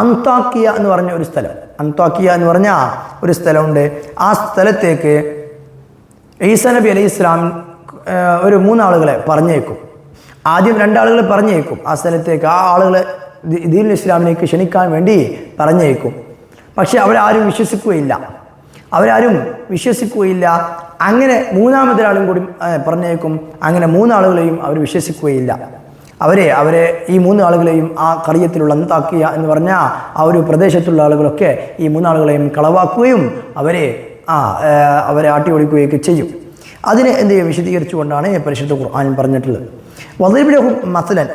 Speaker 1: അന്താക്കിയ എന്ന് പറഞ്ഞ ഒരു സ്ഥലം, അന്താക്കിയ എന്ന് പറഞ്ഞ ഒരു സ്ഥലമുണ്ട്. ആ സ്ഥലത്തേക്ക് ഈസാ നബി അലൈഹി ഇസ്ലാം ഒരു 3 ആളുകളെ പറഞ്ഞേക്കും. ആദ്യം 2 ആളുകളെ പറഞ്ഞേക്കും ആ സ്ഥലത്തേക്ക്. ആ ആളുകളെ ദീനുൽ ഇസ്ലാമിലേക്ക് ക്ഷണിക്കാൻ വേണ്ടി പറഞ്ഞേക്കും. പക്ഷെ അവരാരും വിശ്വസിക്കുകയില്ല. അങ്ങനെ 3-മതൊരാളും കൂടി പറഞ്ഞേക്കും. അങ്ങനെ 3 ആളുകളെയും അവർ വിശ്വസിക്കുകയില്ല. അവരെ ഈ 3 ആളുകളെയും ആ ഖറിയത്തിലുള്ള അന്താക്കിയ എന്ന് പറഞ്ഞ ആ ഒരു പ്രദേശത്തുള്ള ആളുകളൊക്കെ ഈ 3 ആളുകളെയും കളവാക്കുകയും അവരെ ആട്ടി ഓടിക്കുകയൊക്കെ ചെയ്യും. അതിനെ എന്ത് ചെയ്യും? വിശദീകരിച്ചുകൊണ്ടാണ് പരിശുദ്ധ ഖുർആൻ പറഞ്ഞിട്ടുള്ളത്. വളിരിബ് ലഹും മസലൻ,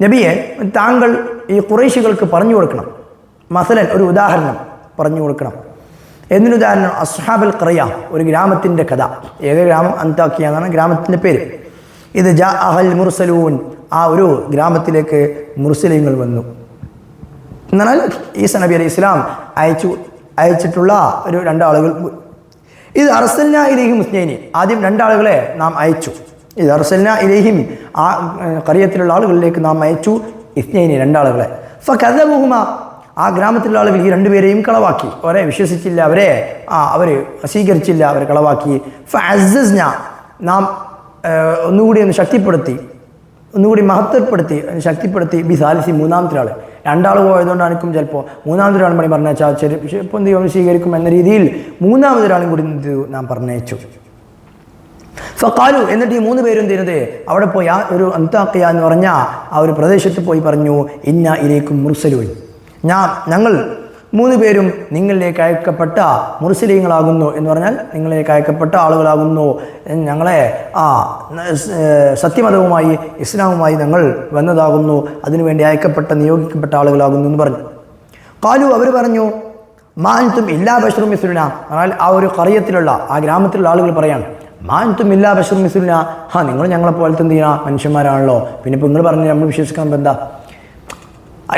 Speaker 1: നബിയെ താങ്കൾ ഈ ഖുറൈശികൾക്ക് പറഞ്ഞു കൊടുക്കണം. മസലൻ, ഒരു ഉദാഹരണം പറഞ്ഞു കൊടുക്കണം. എന്തിനുദാഹരണം? അസ്ഹാബുൽ ഖറിയ, ഒരു ഗ്രാമത്തിൻ്റെ കഥ. ഏക ഗ്രാമം? അന്താക്കിയ എന്നാണ് ഗ്രാമത്തിൻ്റെ പേര്. ഇത് ജാഅഹൽ മുർസലൂൻ, ആ ഒരു ഗ്രാമത്തിലേക്ക് മുർസലീങ്ങൾ വന്നു. എന്നാൽ ഈസാ നബി അലൈഹി ഇസ്ലാം അയച്ചിട്ടുള്ള ഒരു 2 ആളുകൾ. ഇത് അർസൽന ഇലൈഹിം മുസ്നൈനി, ആദ്യം 2 ആളുകളെ നാം അയച്ചു. ഇത് അർസൽന ഇലൈഹിം, ആ ഖറിയത്തിലുള്ള ആളുകളിലേക്ക് നാം അയച്ചു ഇസ്നൈനി 2 ആളുകളെ. ഫകദബുഹുമ, ആ ഗ്രാമത്തിലുള്ള ആളുകൾ ഈ 2 പേരെയും കളവാക്കി, അവരെ വിശ്വസിച്ചില്ല, അവർ സ്വീകരിച്ചില്ല, അവരെ കളവാക്കി. ഫഅസ്സസ്ന, നാം ഒന്നുകൂടി ഒന്ന് ശക്തിപ്പെടുത്തി, ഒന്നുകൂടി മഹത്വപ്പെടുത്തി ശക്തിപ്പെടുത്തി. ബി സാലിസി, മൂന്നാമത്തെ ആൾ. 2 ആൾ പോയതുകൊണ്ടായിരിക്കും ചിലപ്പോൾ മൂന്നാമത്തെ ഒരാൾ പണി പറഞ്ഞാൽ ചിലപ്പോൾ എന്ത് ചെയ്യും, സ്വീകരിക്കും എന്ന രീതിയിൽ മൂന്നാമതൊരാളും കൂടി നാം പറഞ്ഞയച്ചു. ഫഖാലു, എന്നിട്ട് ഈ 3 പേരും ചെയ്യുന്നത് അവിടെ പോയി ആ ഒരു അന്താഖിയ എന്ന് പറഞ്ഞ ആ ഒരു പ്രദേശത്ത് പോയി പറഞ്ഞു, ഇന്ന ഇലൈക്കും മുർസലൂൻ, ഞങ്ങൾ 3 പേരും നിങ്ങളിലേക്ക് അയക്കപ്പെട്ട മുർസലീങ്ങളാകുന്നു എന്ന് പറഞ്ഞാൽ നിങ്ങളിലേക്ക് അയക്കപ്പെട്ട ആളുകളാകുന്നു, ഞങ്ങളെ സത്യമതവുമായി ഇസ്ലാമുമായി ഞങ്ങൾ വന്നതാകുന്നു, അതിനുവേണ്ടി അയക്കപ്പെട്ട നിയോഗിക്കപ്പെട്ട ആളുകളാകുന്നു എന്ന് പറഞ്ഞു. ഖാലു, അവർ പറഞ്ഞു, മാ അൻതും ഇല്ലാ ബശറും മിസ്ലുനാ, എന്നാൽ ആ ഒരു ഖറിയത്തിലുള്ള ആ ഗ്രാമത്തിലുള്ള ആളുകൾ പറയാണ്, മാ അൻതും ഇല്ലാ ബശറും മിസ്ലുനാ, നിങ്ങൾ ഞങ്ങളെ പോലത്തെ എന്ത് ചെയ്യണം, മനുഷ്യന്മാരാണല്ലോ, പിന്നെ ഇപ്പോൾ നിങ്ങൾ പറഞ്ഞ് നമ്മൾ വിശ്വസിക്കാൻ എന്താ?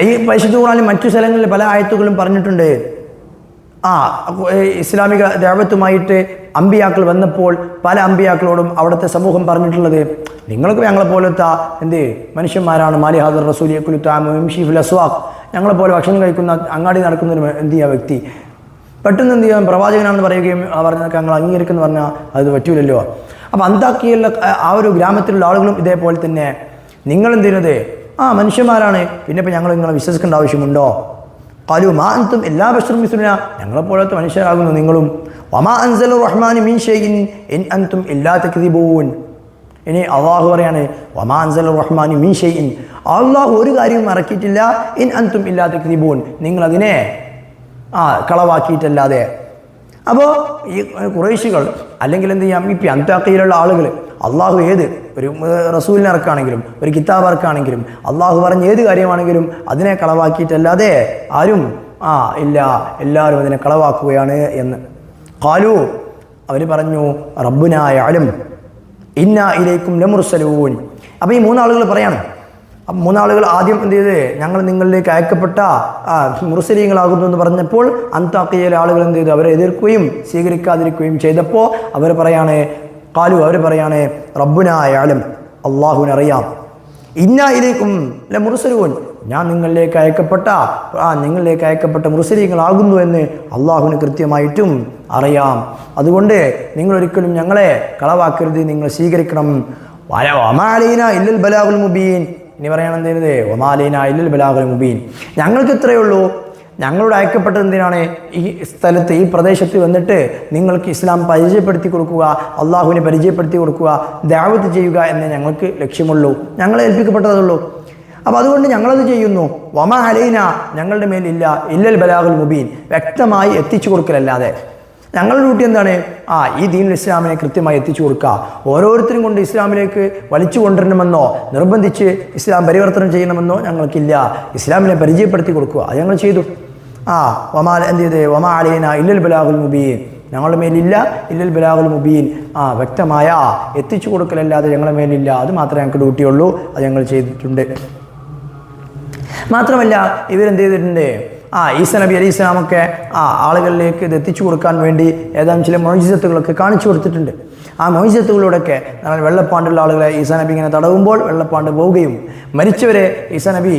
Speaker 1: ഈ പരിശുദ്ധ ഖുർആനിൽ മറ്റു സ്ഥലങ്ങളിൽ പല ആയത്തുകളും പറഞ്ഞിട്ടുണ്ട്. ഇസ്ലാമിക ദഅവത്തുമായിട്ട് അമ്പിയാക്കൾ വന്നപ്പോൾ പല അമ്പിയാക്കളോടും അവിടുത്തെ സമൂഹം പറഞ്ഞിട്ടുള്ളത്, നിങ്ങൾക്ക് ഞങ്ങളെ പോലത്തെ മനുഷ്യന്മാരാണ്, മാലിഹാദർ റസൂലിഫുൽ അസ്വാഖ്, ഞങ്ങളെപ്പോലെ ഭക്ഷണം കഴിക്കുന്ന അങ്ങാടി നടക്കുന്നൊരു എന്ത് ചെയ്യുക വ്യക്തി പെട്ടെന്ന് എന്ത് ചെയ്യാൻ പ്രവാചകനാണെന്ന് പറയുകയും പറഞ്ഞതൊക്കെ ഞങ്ങൾ അംഗീകരിക്കുമെന്ന് പറഞ്ഞാൽ അത് പറ്റൂലല്ലോ. അപ്പോൾ അന്താക്കിയുള്ള ആ ഒരു ഗ്രാമത്തിലുള്ള ആളുകളും ഇതേപോലെ തന്നെ നിങ്ങളെന്ത് ചെയ്യുന്നത് മനുഷ്യന്മാരാണ്, പിന്നെ ഇപ്പോൾ ഞങ്ങൾ നിങ്ങളെ വിശ്വസിക്കേണ്ട ആവശ്യമുണ്ടോ? ഖാലു മാ അൻതും ഇല്ലാ ബശറും മിസ്ലുനാ, ഞങ്ങളെപ്പോലത്തെ മനുഷ്യരാകുന്നു നിങ്ങളും. വമാ അൻസല റഹ്മാനു മിൻ ഷൈഇൻ ഇൻ അൻതും ഇല്ലാ തക്ദിബൂൻ. ഇനി അല്ലാഹു പറയാണ്, വമാ അൻസല റഹ്മാനു മിൻ ഷൈഇൻ, അല്ലാഹു ഒരു കാര്യവും ഇറക്കിയിട്ടില്ല, ഇൻ അൻതും ഇല്ലാ തക്ദിബൂൻ, നിങ്ങളതിനെ കളവാക്കിയിട്ടല്ലാതെ. അപ്പോൾ ഈ ഖുറൈശികൾ അല്ലെങ്കിൽ എന്ത് ചെയ്യാം, ഈ അന്താഖിയിലുള്ള ആളുകൾ അള്ളാഹു ഏത് ഒരു റസൂലിനെ ഇറക്കാണെങ്കിലും ഒരു കിതാബ് ഇറക്കാണെങ്കിലും അള്ളാഹു പറഞ്ഞ ഏത് കാര്യമാണെങ്കിലും അതിനെ കളവാക്കിയിട്ടല്ലാതെ ആരും ഇല്ല, എല്ലാവരും അതിനെ കളവാക്കുകയാണ് എന്ന്. ഖാലു, അവർ പറഞ്ഞു, റബ്ബുനാ യഅലം ഇന്നാ ഇലൈക്കും ലമുർസലൂൻ. അപ്പോൾ ഈ 3 ആളുകൾ പറയാണ്, 3 ആളുകൾ ആദ്യം എന്ത് ചെയ്ത്, ഞങ്ങൾ നിങ്ങളിലേക്ക് അയക്കപ്പെട്ട മുർസലീങ്ങളാകുന്നു എന്ന് പറഞ്ഞപ്പോൾ അന്താഖിയയിലെ ആളുകൾ എന്ത് ചെയ്തു, അവരെ എതിർക്കുകയും സ്വീകരിക്കാതിരിക്കുകയും ചെയ്തപ്പോൾ അവർ പറയാണ്, ഖാലു, അവർ പറയാണ്, റബ്ബുനാ യഅലം, അല്ലാഹുവിനറിയാം, ഇന്നാ ഇലൈക്കും ലമുർസലൂൻ, ഞാൻ നിങ്ങളിലേക്ക് അയക്കപ്പെട്ട മുർസലീങ്ങളാകുന്നു എന്ന് അള്ളാഹുവിന് കൃത്യമായിട്ടും അറിയാം. അതുകൊണ്ട് നിങ്ങളൊരിക്കലും ഞങ്ങളെ കളവാക്കരുത്, നിങ്ങൾ സ്വീകരിക്കണം. വമാ അലൈനാ ഇല്ലൽ ബലാഗുൽ മുബീൻ. ഇനി പറയണം എന്ത് ചെയ്യുന്നത്, വമാ അലൈനാ ഇല്ലൽ ബലാഗുൽ മുബീൻ, ഞങ്ങൾക്ക് ഇത്രയേ ഉള്ളൂ, ഞങ്ങളോട് അയക്കപ്പെട്ടത് എന്തിനാണ്, ഈ സ്ഥലത്ത് ഈ പ്രദേശത്ത് വന്നിട്ട് നിങ്ങൾക്ക് ഇസ്ലാം പരിചയപ്പെടുത്തി കൊടുക്കുക, അള്ളാഹുവിനെ പരിചയപ്പെടുത്തി കൊടുക്കുക, ദഅവത്ത് ചെയ്യുക എന്നേ ഞങ്ങൾക്ക് ലക്ഷ്യമുള്ളൂ, ഞങ്ങളെ ഏൽപ്പിക്കപ്പെട്ടതുള്ളൂ. അപ്പോൾ അതുകൊണ്ട് ഞങ്ങളത് ചെയ്യുന്നു. വമാ അലൈന, ഞങ്ങളുടെ മേലില്ല, ഇല്ലൽ ബലാഗുൽ മുബീൻ, വ്യക്തമായി എത്തിച്ചു കൊടുക്കലല്ലാതെ. ഞങ്ങളുടെ ഡ്യൂട്ടി എന്താണ്, ഈ ദീനുൽ ഇസ്ലാമിനെ കൃത്യമായി എത്തിച്ചു കൊടുക്കുക. ഓരോരുത്തരും കൊണ്ട് ഇസ്ലാമിലേക്ക് വലിച്ചു കൊണ്ടുവരണമെന്നോ നിർബന്ധിച്ച് ഇസ്ലാം പരിവർത്തനം ചെയ്യണമെന്നോ ഞങ്ങൾക്കില്ല, ഇസ്ലാമിനെ പരിചയപ്പെടുത്തി കൊടുക്കുക, അത് ഞങ്ങൾ ചെയ്തു. എന്ത് ചെയ്ത്, വമാ അലൈന ഇല്ലൽ ബലാഗുൽ മുബീൻ, ഞങ്ങളുടെ മേലില്ല ഇല്ലൽ ബലാഗുൽ മുബീൻ, വ്യക്തമായ എത്തിച്ചു കൊടുക്കലല്ലാതെ ഞങ്ങളുടെ മേലില്ല, അത് മാത്രമേ ഞങ്ങൾക്ക് ഡ്യൂട്ടിയുള്ളൂ, അത് ഞങ്ങൾ ചെയ്തിട്ടുണ്ട്. മാത്രമല്ല ഇവരെന്ത് ചെയ്തിട്ടുണ്ട്, ഈസ നബി അലൈഹി സ്വലാമൊക്കെ ആളുകളിലേക്ക് ഇത് എത്തിച്ചു കൊടുക്കാൻ വേണ്ടി ഏതാനും ചില മൊയ്ജിസത്തുകളൊക്കെ കാണിച്ചു കൊടുത്തിട്ടുണ്ട്. ആ മൊയ്ജിസത്തുകളിലൂടെയൊക്കെ വെള്ളപ്പാണ്ടുള്ള ആളുകളെ ഈസാ നബി ഇങ്ങനെ തടവുമ്പോൾ വെള്ളപ്പാണ്ട് പോവുകയും മരിച്ചവരെ ഈസാ നബി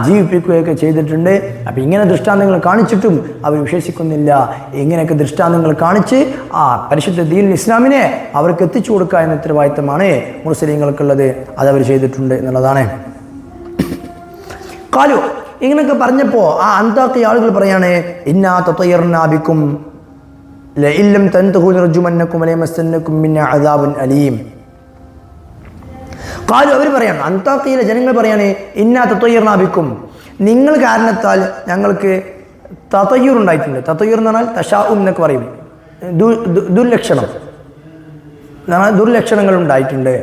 Speaker 1: ജീവിപ്പിക്കുകയൊക്കെ ചെയ്തിട്ടുണ്ട്. അപ്പോൾ ഇങ്ങനെ ദൃഷ്ടാന്തങ്ങൾ കാണിച്ചിട്ടും അവർ വിശ്വസിക്കുന്നില്ല. ഇങ്ങനെയൊക്കെ ദൃഷ്ടാന്തങ്ങൾ കാണിച്ച് പരിശുദ്ധ ദീനുൽ ഇസ്ലാമിനെ അവർക്ക് എത്തിച്ചു കൊടുക്കുക എന്ന ഉത്തരവാദിത്തമാണ് മുസ്ലിങ്ങൾക്കുള്ളത്. അതവർ ചെയ്തിട്ടുണ്ട് എന്നുള്ളതാണ്. ഖാലു, ഇങ്ങനെയൊക്കെ പറഞ്ഞപ്പോൾ അന്താഖി ആളുകൾ പറയാണ്, ഇന്നാ തതയ്യർനാ ബിക്കും ലഇല്ലം തൻതഹു നർജുമന്നകും വലയമസ്സന്നകും മിന്നാ അദാബുൻ അലീം. ഖാലു, അവർ പറയാണ്, അന്താഖിയിലെ ജനങ്ങൾ പറയാണ്, ഇന്നാ തതയ്യർനാ ബിക്കും, നിങ്ങൾ കാരണത്താൽ ഞങ്ങൾക്ക് തതയ്യുർ ഉണ്ടായിട്ടുണ്ട്. തതയ്യുർ എന്ന് പറഞ്ഞാൽ തശാഉം എന്നൊക്കെ പറയും, ദുർലക്ഷണം, ദുർലക്ഷണങ്ങൾ ഉണ്ടായിട്ടുണ്ട്.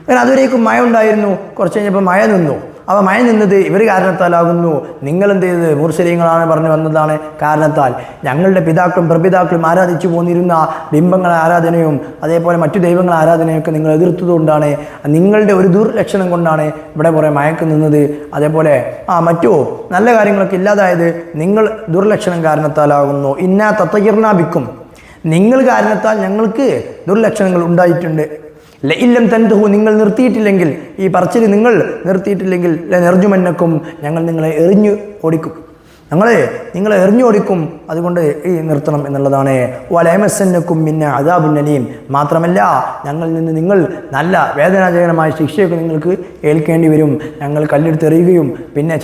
Speaker 1: അങ്ങനെ അതുവരേക്കും മഴ ഉണ്ടായിരുന്നു. കുറച്ച് കഴിഞ്ഞപ്പോൾ മഴ നിന്നു. അപ്പോൾ മഴ നിന്നത് ഇവർ കാരണത്താലാകുന്നു. നിങ്ങൾ എന്ത് ചെയ്തത്? മുർസലീങ്ങളാണ് പറഞ്ഞു വന്നതാണ് കാരണത്താൽ. ഞങ്ങളുടെ പിതാക്കളും പ്രപിതാക്കളും ആരാധിച്ചു പോന്നിരുന്ന ബിംബങ്ങളെ ആരാധനയും അതേപോലെ മറ്റു ദൈവങ്ങളെ ആരാധനയൊക്കെ നിങ്ങൾ എതിർത്തതുകൊണ്ടാണ്, നിങ്ങളുടെ ഒരു ദുർലക്ഷണം കൊണ്ടാണ് ഇവിടെ കുറേ മയക്ക് നിന്നത്. അതേപോലെ മറ്റു നല്ല കാര്യങ്ങളൊക്കെ ഇല്ലാതായത് നിങ്ങൾ ദുർലക്ഷണം കാരണത്താലാകുന്നു. ഇന്നാ തത്തകിർനാബിക്കും, നിങ്ങൾ കാരണത്താൽ ഞങ്ങൾക്ക് ദുർലക്ഷണങ്ങൾ ഉണ്ടായിട്ടുണ്ട്. ലഇല്ലം തൻതഹു, നിങ്ങൾ നിർത്തിയിട്ടില്ലെങ്കിൽ, ഈ പറച്ചിൽ നിങ്ങൾ നിർത്തിയിട്ടില്ലെങ്കിൽ നെർജുമന്നക്കും, ഞങ്ങൾ നിങ്ങളെ എറിഞ്ഞു ഓടിക്കും, നിങ്ങളെ എറിഞ്ഞു ഓടിക്കും. അതുകൊണ്ട് ഈ നിർത്തണം എന്നുള്ളതാണ്. വലയമസന്നക്കും പിന്നെ അദാബുൻ അലീം, മാത്രമല്ല ഞങ്ങളിൽ നിന്ന് നിങ്ങൾ നല്ല വേദനാജനകമായ ശിക്ഷയൊക്കെ നിങ്ങൾക്ക് ഏൽക്കേണ്ടി വരും. ഞങ്ങൾ കല്ലെടുത്തെറിയുകയും പിന്നെ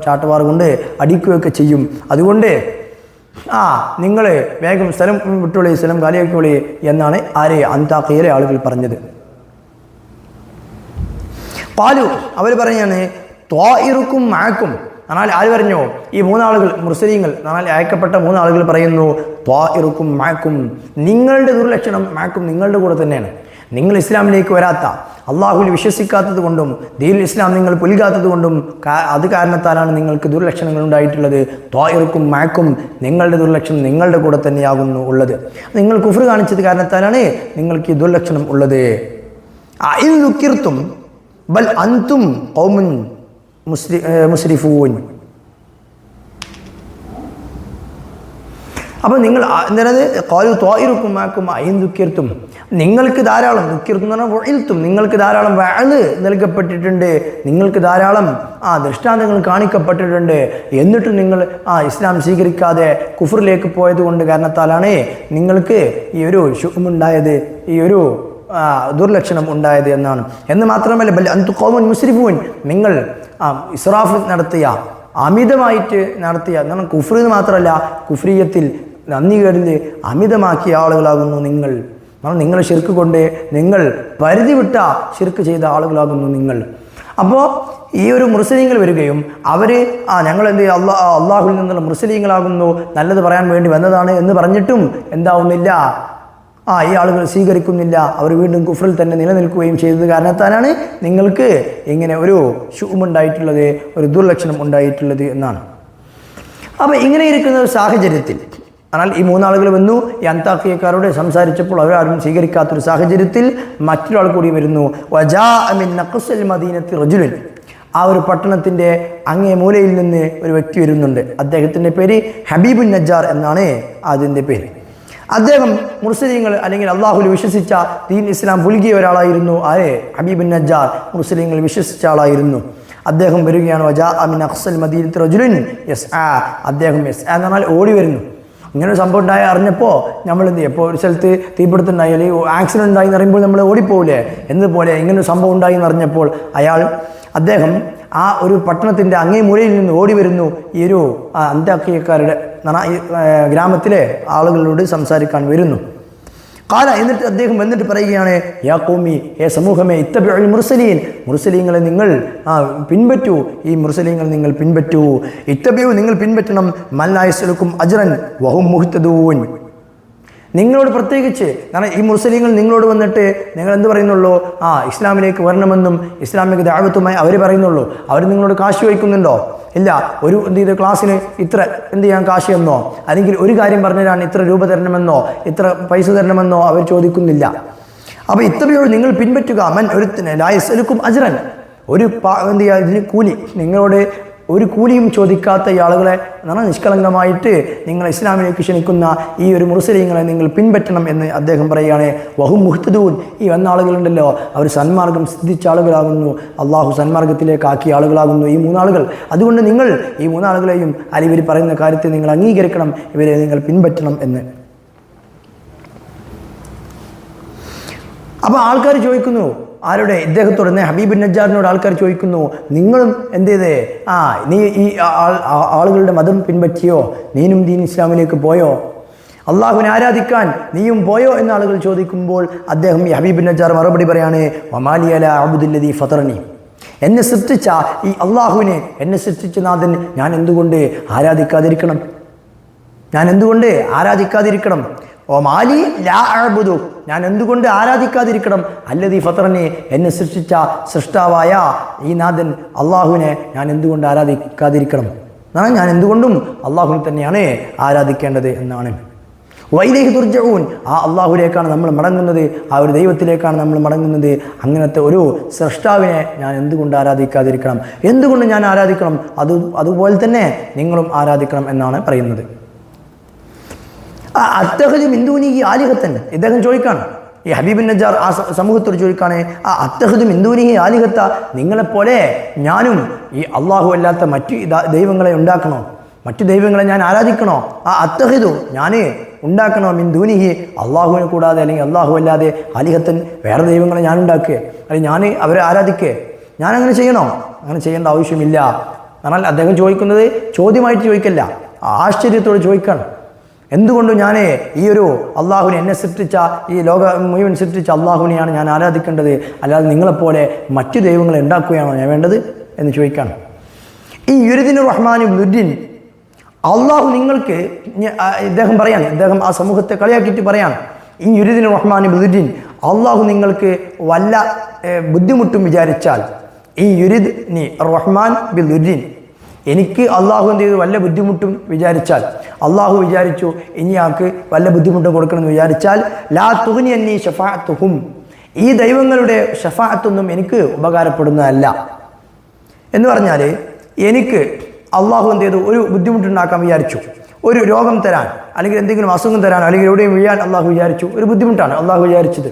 Speaker 1: ചാട്ടുവാർ കൊണ്ട് അടിക്കുകയൊക്കെ ചെയ്യും. അതുകൊണ്ട് നിങ്ങൾ വേഗം സ്ഥലം വിട്ടോളി, സ്ഥലം കാലിയാക്കിയോളി എന്നാണ് അന്താഖിയയിലെ ആളുകൾ പറഞ്ഞത്. പാലു അവർ പറയാണ് ത്വാഇറുക്കും മഅക്കും, എന്നാൽ ആര് പറഞ്ഞു? ഈ മൂന്നാളുകൾ മുർസലീങ്ങൾ, എന്നാൽ അയക്കപ്പെട്ട മൂന്നാളുകൾ പറയുന്നു ത്വാഇറുക്കും മഅക്കും, നിങ്ങളുടെ ദുർലക്ഷണം മഅക്കും, നിങ്ങളുടെ കൂടെ തന്നെയാണ്. നിങ്ങൾ ഇസ്ലാമിലേക്ക് വരാത്ത, അള്ളാഹുവിൽ വിശ്വസിക്കാത്തത് കൊണ്ടും ദീനുൽ ഇസ്ലാം നിങ്ങൾ പുൽകാത്തത് കൊണ്ടും അത് കാരണത്താലാണ് നിങ്ങൾക്ക് ദുർലക്ഷണങ്ങൾ ഉണ്ടായിട്ടുള്ളത്. ത്വാഇറുക്കും മഅക്കും, നിങ്ങളുടെ ദുർലക്ഷണം നിങ്ങളുടെ കൂടെ തന്നെയാകുന്നു ഉള്ളത്. നിങ്ങൾ കുഫ്ർ കാണിച്ചത് കാരണത്താലാണ് നിങ്ങൾക്ക് ഈ ദുർലക്ഷണം ഉള്ളത്. ഇൻ ദുക്കിർതും ബൽ അൻതും ഖൗമുൻ മുസ്രിഫൂൻ. അപ്പോൾ നിങ്ങൾ എന്താണ് ഖാലു ത്വാഇറുക്കും മഅക്കും ഇൻ ദുക്കിർതും, നിങ്ങൾക്ക് ധാരാളം ദുഃഖിർത്തും എന്ന് പറഞ്ഞാൽ ഇൽത്തും, നിങ്ങൾക്ക് ധാരാളം വഅദ് നൽകപ്പെട്ടിട്ടുണ്ട്, നിങ്ങൾക്ക് ധാരാളം ദൃഷ്ടാന്തങ്ങൾ കാണിക്കപ്പെട്ടിട്ടുണ്ട്. എന്നിട്ടും നിങ്ങൾ ഇസ്ലാം സ്വീകരിക്കാതെ കുഫറിലേക്ക് പോയത് കൊണ്ട് കാരണത്താലാണ് നിങ്ങൾക്ക് ഈ ഒരു ശുഉമുണ്ടായത്, ഈ ഒരു ദുർലക്ഷണം ഉണ്ടായത് എന്നാണ്. എന്ന് മാത്രമല്ല ബൽ അൻതും ഖൗമുൻ മുസ്രിഫൂൻ, നിങ്ങൾ ഇസ്റാഫ് നടത്തിയ, അമിതമായിട്ട് നടത്തിയ, എന്നാൽ കുഫ്ർ എന്ന് മാത്രമല്ല കുഫ്രിയത്തിൽ നന്ദി കേടിൽ അമിതമാക്കിയ ആളുകളാകുന്നു നിങ്ങൾ. നിങ്ങൾ ശിർക്ക് കൊണ്ട് നിങ്ങൾ പരിധി വിട്ട ശിർക്ക് ചെയ്ത ആളുകളാകുന്നു നിങ്ങൾ. അപ്പോൾ ഈ ഒരു മുർസലീങ്ങൾ വരികയും അവർ ഞങ്ങൾ എന്ത് അള്ളാഹുവിൽ നിന്നുള്ള മുർസലീങ്ങളാകുന്നു, നല്ലത് പറയാൻ വേണ്ടി വന്നതാണ് എന്ന് പറഞ്ഞിട്ടും എന്താവുന്നില്ല, ഈ ആളുകൾ സ്വീകരിക്കുന്നില്ല. അവർ വീണ്ടും കുഫറിൽ തന്നെ നിലനിൽക്കുകയും ചെയ്തത് കാരണത്താലാണ് നിങ്ങൾക്ക് ഇങ്ങനെ ഒരു ശുഉമുണ്ടായിട്ടുള്ളത്, ഒരു ദുർലക്ഷണം ഉണ്ടായിട്ടുള്ളത് എന്നാണ്. അപ്പോൾ ഇങ്ങനെ ഇരിക്കുന്ന ഒരു സാഹചര്യത്തിൽ, എന്നാൽ ഈ മൂന്നാളുകൾ വന്നു, ഈ അന്താഖിയക്കാരോട് സംസാരിച്ചപ്പോൾ അവരാരും സ്വീകരിക്കാത്തൊരു സാഹചര്യത്തിൽ മറ്റൊരാൾ കൂടി വരുന്നു. വജാഅ മിൻ നഖ്സൽ മദീനത്തി റജുലുൻ, ആ ഒരു പട്ടണത്തിൻ്റെ അങ്ങേ മൂലയിൽ നിന്ന് ഒരു വ്യക്തി വരുന്നുണ്ട്. അദ്ദേഹത്തിൻ്റെ പേര് ഹബീബുൻ നജ്ജാർ എന്നാണ് അതിൻ്റെ പേര്. അദ്ദേഹം മുർസലീങ്ങൾ അല്ലെങ്കിൽ അള്ളാഹുൽ വിശ്വസിച്ച ദീൻ ഇസ്ലാം പുൽകിയ ഒരാളായിരുന്നു. ഹബീബുൻ നജ്ജാർ മുർസലീങ്ങൾ വിശ്വസിച്ച ആളായിരുന്നു. അദ്ദേഹം വരികയാണ്. വജാഅ മിൻ നഖ്സൽ മദീനത്തി റജുലുൻ യസ്ആ, അദ്ദേഹം യസ്ആ എന്ന് പറഞ്ഞാൽ ഓടി വരുന്നു. ഇങ്ങനൊരു സംഭവം ഉണ്ടായി അറിഞ്ഞപ്പോൾ നമ്മൾ എന്ത് ചെയ്യും? ഇപ്പോൾ ഒരു സ്ഥലത്ത് തീപിടുത്തുണ്ടായി അല്ലെങ്കിൽ ആക്സിഡൻറ്റ് ഉണ്ടായി എന്ന് പറയുമ്പോൾ നമ്മൾ ഓടിപ്പോവില്ലേ, എന്നതുപോലെ ഇങ്ങനൊരു സംഭവം ഉണ്ടായി എന്ന് അറിഞ്ഞപ്പോൾ അദ്ദേഹം ആ ഒരു പട്ടണത്തിൻ്റെ അങ്ങേ മൂലയിൽ നിന്ന് ഓടി വരുന്നു. ഈ ഒരു അന്താഖിയക്കാരുടെ ഈ ഗ്രാമത്തിലെ ആളുകളോട് സംസാരിക്കാൻ വരുന്നു. എന്നിട്ട് അദ്ദേഹം വന്നിട്ട് പറയുകയാണ്, യാ ഖൗമി, സമൂഹമേ, ഇത്തബിഉൽ മുർസലീൻ, മുർസലീങ്ങളെ നിങ്ങൾ പിൻപറ്റൂ, ഈ മുർസലീങ്ങൾ നിങ്ങൾ പിൻപറ്റൂ. ഇത്തബിഉ, നിങ്ങൾ പിൻപറ്റണം, മൻ ലാ യസ്അലുക്കും അജ്റൻ വഹും മുഹ്തദൂൻ, നിങ്ങളോട് പ്രത്യേകിച്ച്. കാരണം ഈ മുർസലീങ്ങൾ നിങ്ങളോട് വന്നിട്ട് നിങ്ങൾ എന്ത് പറയുന്നുള്ളൂ? ഇസ്ലാമിലേക്ക് വരണമെന്നും ഇസ്ലാമിക ദഅവത്തുമായി അവർ പറയുന്നുള്ളൂ. അവർ നിങ്ങളോട് കാശ് ചോദിക്കുന്നുണ്ടോ? ഇല്ല. ഒരു ക്ലാസ്സിന് ഇത്ര ചെയ്യാൻ കാശ് എന്നോ, അല്ലെങ്കിൽ ഒരു കാര്യം പറഞ്ഞാൽ ഇത്ര രൂപ തരണമെന്നോ ഇത്ര പൈസ തരണമെന്നോ അവർ ചോദിക്കുന്നില്ല. അപ്പോൾ ഇത്രയോട് നിങ്ങൾ പിൻപറ്റുക. മൻ ഒരുത്തനെ ലാ യസ്അലുക്കും അജ്റൻ, ഇതിന് കൂലി, നിങ്ങളോട് ഒരു കൂലിയും ചോദിക്കാത്ത ഈ ആളുകളെ നിഷ്കളങ്കമായിട്ട് നിങ്ങൾ ഇസ്ലാമിലേക്ക് ക്ഷണിക്കുന്ന ഈ ഒരു മുർസലീങ്ങളെ നിങ്ങൾ പിൻപറ്റണം എന്ന് അദ്ദേഹം പറയുകയാണ്. വഹും മുഹ്തദൂൻ, ഈ വന്ന ആളുകളുണ്ടല്ലോ അവർ സന്മാർഗം സിദ്ധിച്ച ആളുകളാകുന്നു, അള്ളാഹു സന്മാർഗത്തിലേക്ക് ആക്കിയ ആളുകളാകുന്നു ഈ മൂന്നാളുകൾ. അതുകൊണ്ട് നിങ്ങൾ ഈ മൂന്നാളുകളെയും ഇവർ പറയുന്ന കാര്യത്തെ നിങ്ങൾ അംഗീകരിക്കണം, ഇവരെ നിങ്ങൾ പിൻപറ്റണം എന്ന്. അപ്പോൾ ആൾക്കാർ ചോദിക്കുന്നു, ആരുടെ? ഇദ്ദേഹത്തോട്, ഹബീബുൻ നജ്ജാറിനോട് ആൾക്കാർ ചോദിക്കുന്നു, നിങ്ങളും എന്ത് ചെയ്തേ? നീ ഈ ആളുകളുടെ മതം പിൻപറ്റിയോ? നീനും ദീൻ ഇസ്ലാമിലേക്ക് പോയോ? അള്ളാഹുവിനെ ആരാധിക്കാൻ നീയും പോയോ എന്ന് ആളുകൾ ചോദിക്കുമ്പോൾ അദ്ദേഹം ഈ ഹബീബുൻ നജ്ജാർ മറുപടി പറയാണ്, വമാലി അലാ അബ്ദുല്ലദീ ഫതറനി, എന്നെ സൃഷ്ടിച്ച ഈ അള്ളാഹുവിനെ, എന്നെ സൃഷ്ടിച്ച നാഥൻ ഞാൻ എന്തുകൊണ്ട് ആരാധിക്കാതിരിക്കണം? ഓ മാലി ലാ അഅ്ബുദു, ഞാൻ എന്തുകൊണ്ട് ആരാധിക്കാതിരിക്കണം, അല്ലദീ ഫതറനി, എന്നെ സൃഷ്ടിച്ച സൃഷ്ടാവായ ഈ നാഥൻ അള്ളാഹുവിനെ ഞാൻ എന്തുകൊണ്ട് ആരാധിക്കാതിരിക്കണം എന്നാണ്. ഞാൻ എന്തുകൊണ്ടും അള്ളാഹുവിനെ തന്നെയാണ് ആരാധിക്കേണ്ടത് എന്നാണ്. വൈലേഹി തുർജഊൻ, ആ അള്ളാഹുവിലേക്കാണ് നമ്മൾ മടങ്ങുന്നത്, ആ ഒരു ദൈവത്തിലേക്കാണ് നമ്മൾ മടങ്ങുന്നത്. അങ്ങനത്തെ ഒരു സൃഷ്ടാവിനെ ഞാൻ എന്തുകൊണ്ട് ആരാധിക്കാതിരിക്കണം, എന്തുകൊണ്ട് ഞാൻ ആരാധിക്കണം, അതുപോലെ തന്നെ നിങ്ങളും ആരാധിക്കണം എന്നാണ് പറയുന്നത്. അത്തഖദു മിൻ ദൂനിഹി ആലിഹത്തൻ, ഇദ്ദേഹം ചോദിക്കാണ്, ഈ ഹബീബുൻ നജ്ജാർ ആ സമൂഹത്തോട് ചോദിക്കാണ്, അത്തഖദു മിൻ ദൂനിഹി ആലിഹത്ത, നിങ്ങളെപ്പോലെ ഞാനും ഈ അള്ളാഹു അല്ലാത്ത മറ്റു ദൈവങ്ങളെ ഉണ്ടാക്കണോ, മറ്റു ദൈവങ്ങളെ ഞാൻ ആരാധിക്കണോ? അത്തഖിദു, ഞാൻ ഉണ്ടാക്കണോ, മിൻ ദൂനിഹി, അള്ളാഹുവിനെ കൂടാതെ അല്ലെങ്കിൽ അള്ളാഹു അല്ലാതെ ആലിഹത്തൻ, വേറെ ദൈവങ്ങളെ ഞാൻ ഉണ്ടാക്കുക, അല്ലെങ്കിൽ ഞാൻ അവരെ ആരാധിക്കുക, ഞാൻ അങ്ങനെ ചെയ്യണോ? അങ്ങനെ ചെയ്യേണ്ട ആവശ്യമില്ല. എന്നാൽ അദ്ദേഹം ചോദിക്കുന്നത് ചോദ്യമായിട്ട് ചോദിക്കല്ല, ആശ്ചര്യത്തോടെ ചോദിക്കണം. എന്തുകൊണ്ടും ഞാൻ ഈ ഒരു അള്ളാഹുവിനെ, എന്നെ സൃഷ്ടിച്ച ഈ ലോക മുഴുവൻ സൃഷ്ടിച്ച അള്ളാഹുവിനെയാണ് ഞാൻ ആരാധിക്കേണ്ടത്, അല്ലാതെ നിങ്ങളെപ്പോലെ മറ്റു ദൈവങ്ങളെ ഉണ്ടാക്കുകയാണോ ഞാൻ വേണ്ടത് എന്ന് ചോദിക്കണം. ഈ യുരിദിന് റഹ്മാനു ലുദ്ദീൻ, അള്ളാഹു നിങ്ങൾക്ക്, ഇദ്ദേഹം പറയാണ്, ഇദ്ദേഹം ആ സമൂഹത്തെ കളിയാക്കിയിട്ട് പറയാണ്, ഈ യുരിദിന് റഹ്മാനു ലുദ്ദീൻ, അള്ളാഹു നിങ്ങൾക്ക് വല്ല ബുദ്ധിമുട്ടും വിചാരിച്ചാൽ, ഈ യുരിദ് നി റഹ്മാൻ ബിൽ ലുദ്ദീൻ, എനിക്ക് അള്ളാഹു എന്ത് ചെയ്തു വല്ല ബുദ്ധിമുട്ടും വിചാരിച്ചാൽ, അള്ളാഹു വിചാരിച്ചു ഇനി ആൾക്ക് വല്ല ബുദ്ധിമുട്ടും കൊടുക്കണമെന്ന് വിചാരിച്ചാൽ, ലാ തുഗ്നി അന്നി ശഫാഅത്തുഹും, ഈ ദൈവങ്ങളുടെ ഷഫാഅത്തൊന്നും എനിക്ക് ഉപകാരപ്പെടുന്നതല്ല. എന്ന് പറഞ്ഞാൽ എനിക്ക് അള്ളാഹു എന്ത് ചെയ്തു ഒരു ബുദ്ധിമുട്ടുണ്ടാക്കാൻ വിചാരിച്ചു, ഒരു രോഗം തരാൻ, അല്ലെങ്കിൽ എന്തെങ്കിലും അസുഖം തരാൻ, അല്ലെങ്കിൽ എവിടെയും വീഴാൻ അള്ളാഹു വിചാരിച്ചു, ഒരു ബുദ്ധിമുട്ടാണ് അള്ളാഹു വിചാരിച്ചത്.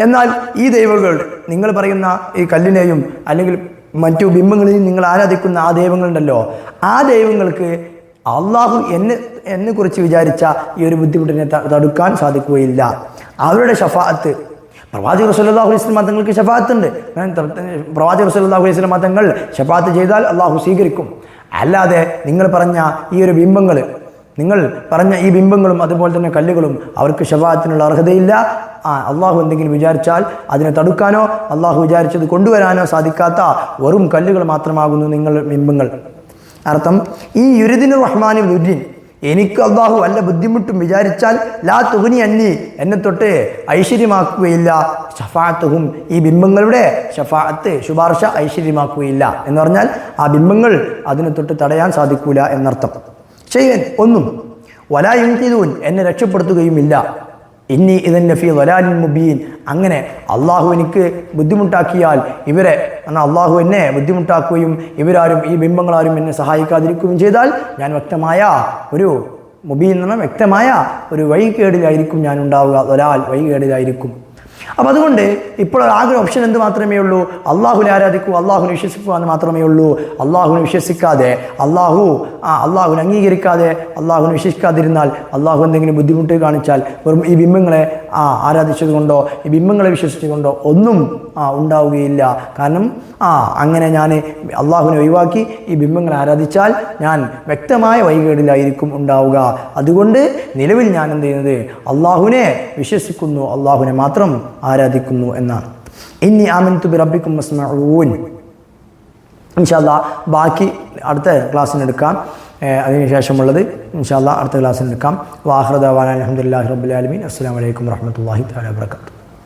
Speaker 1: എന്നാൽ ഈ ദൈവങ്ങൾ, നിങ്ങൾ പറയുന്ന ഈ കല്ലിനെയും അല്ലെങ്കിൽ മറ്റു ബിംബങ്ങളെയും നിങ്ങൾ ആരാധിക്കുന്ന ആ ദൈവങ്ങളുണ്ടല്ലോ, ആ ദൈവങ്ങൾക്ക് അള്ളാഹു എന്നെ കുറിച്ച് വിചാരിച്ച ഈ ഒരു ബുദ്ധിമുട്ടിനെ തടുക്കാൻ സാധിക്കുകയില്ല. അവരുടെ ഷഫാഅത്ത്, പ്രവാചകർ സല്ലല്ലാഹു അലൈഹി വസല്ലം തങ്ങൾക്ക് ഷഫാഅത്തുണ്ട്. പ്രവാചകർ സല്ലല്ലാഹു അലൈഹി വസല്ലം തങ്ങൾ ഷഫാഅത്ത് ചെയ്താൽ അള്ളാഹു സ്വീകരിക്കും. അല്ലാതെ നിങ്ങൾ പറഞ്ഞ ഈ ഒരു ബിംബങ്ങൾ, നിങ്ങൾ പറഞ്ഞ ഈ ബിംബങ്ങളും അതുപോലെ തന്നെ കല്ലുകളും അവർക്ക് ഷഫാഅത്തിനുള്ള അർഹതയില്ല. അള്ളാഹു എന്തെങ്കിലും വിചാരിച്ചാൽ അതിനെ തടുക്കാനോ അള്ളാഹു വിചാരിച്ചത് കൊണ്ടുവരാനോ സാധിക്കാത്ത വെറും കല്ലുകൾ മാത്രമാകുന്നു നിങ്ങൾ ബിംബങ്ങൾ. അർത്ഥം, ഈ യുരിദിന് റഹ്മാനി ലുദ്ദീൻ, എനിക്ക് അള്ളാഹു വല്ല ബുദ്ധിമുട്ടും വിചാരിച്ചാൽ, ലാ തുഗ്നി അന്നി, എന്നെ തൊട്ട് ഐശ്വര്യമാക്കുകയില്ല, ഷഫാഅത്തുഹും, ഈ ബിംബങ്ങളുടെ ഷഫാഅത്ത്, ശുപാർശ ഐശ്വര്യമാക്കുകയില്ല. എന്ന് പറഞ്ഞാൽ ആ ബിംബങ്ങൾ അതിനെ തൊട്ട് തടയാൻ സാധിക്കൂല എന്നർത്ഥം. ചെയ്യാൻ ഒന്നും, വലാ യുൻഖിദൂൻ, എന്നെ രക്ഷപ്പെടുത്തുകയുമില്ല, ഇന്നി ഇദൻ ഫീ ളലാലിൻ മുബീൻ, അങ്ങനെ അള്ളാഹു എനിക്ക് ബുദ്ധിമുട്ടാക്കിയാൽ ഇവരെ, എന്നാൽ അള്ളാഹു എന്നെ ബുദ്ധിമുട്ടാക്കുകയും ഇവരാരും ഈ ബിംബങ്ങളാരും എന്നെ സഹായിക്കാതിരിക്കുകയും ചെയ്താൽ ഞാൻ വ്യക്തമായ ഒരു മുബീൻ എന്ന വ്യക്തമായ ഒരു വഴികേടിലായിരിക്കും ഞാൻ ഉണ്ടാവുക, ളലാൽ, വഴികേടിലായിരിക്കും. അപ്പം അതുകൊണ്ട് ഇപ്പോൾ ആകെ ഓപ്ഷൻ എന്ത് മാത്രമേ ഉള്ളൂ? അള്ളാഹുവിനെ ആരാധിക്കൂ, അള്ളാഹുവിനെ വിശ്വസിക്കുക എന്ന് മാത്രമേ ഉള്ളൂ. അള്ളാഹുവിനെ വിശ്വസിക്കാതെ, അള്ളാഹുവിനെ അംഗീകരിക്കാതെ, അള്ളാഹുവിനെ വിശ്വസിക്കാതിരുന്നാൽ, അള്ളാഹു എന്തെങ്കിലും ബുദ്ധിമുട്ട് കാണിച്ചാൽ, വെറും ഈ ബിംബങ്ങളെ ആരാധിച്ചത് കൊണ്ടോ ഈ ബിംബങ്ങളെ വിശ്വസിച്ചുകൊണ്ടോ ഒന്നും ഉണ്ടാവുകയില്ല. കാരണം അങ്ങനെ ഞാൻ അള്ളാഹുവിനെ ഒഴിവാക്കി ഈ ബിംബങ്ങളെ ആരാധിച്ചാൽ ഞാൻ വ്യക്തമായ വഴികേടിലായിരിക്കും ഉണ്ടാവുക. അതുകൊണ്ട് നിലവിൽ ഞാൻ എന്ത് ചെയ്യുന്നത്, അള്ളാഹുവിനെ വിശ്വസിക്കുന്നു, അള്ളാഹുവിനെ മാത്രം ആരാധിക്കുന്നു എന്നാണ്. ഇന്നി ആമൻതു ബിറബ്ബിക്കും ഫസ്മഊൻ. ഇൻഷാ അല്ലാഹ് ബാക്കി അടുത്ത ക്ലാസ്സിനെടുക്കാം. അതിനുശേഷമുള്ളത് ഇൻഷാ അല്ലാഹ് അടുത്ത ക്ലാസ്സിനെടുക്കാം. വാഹിറു ദഅവാനാ അൽഹംദുലില്ലാഹി റബ്ബിൽ ആലമീൻ. അസ്സലാമു അലൈക്കും വറഹ്മത്തുള്ളാഹി തആല വബറകാതുഹു.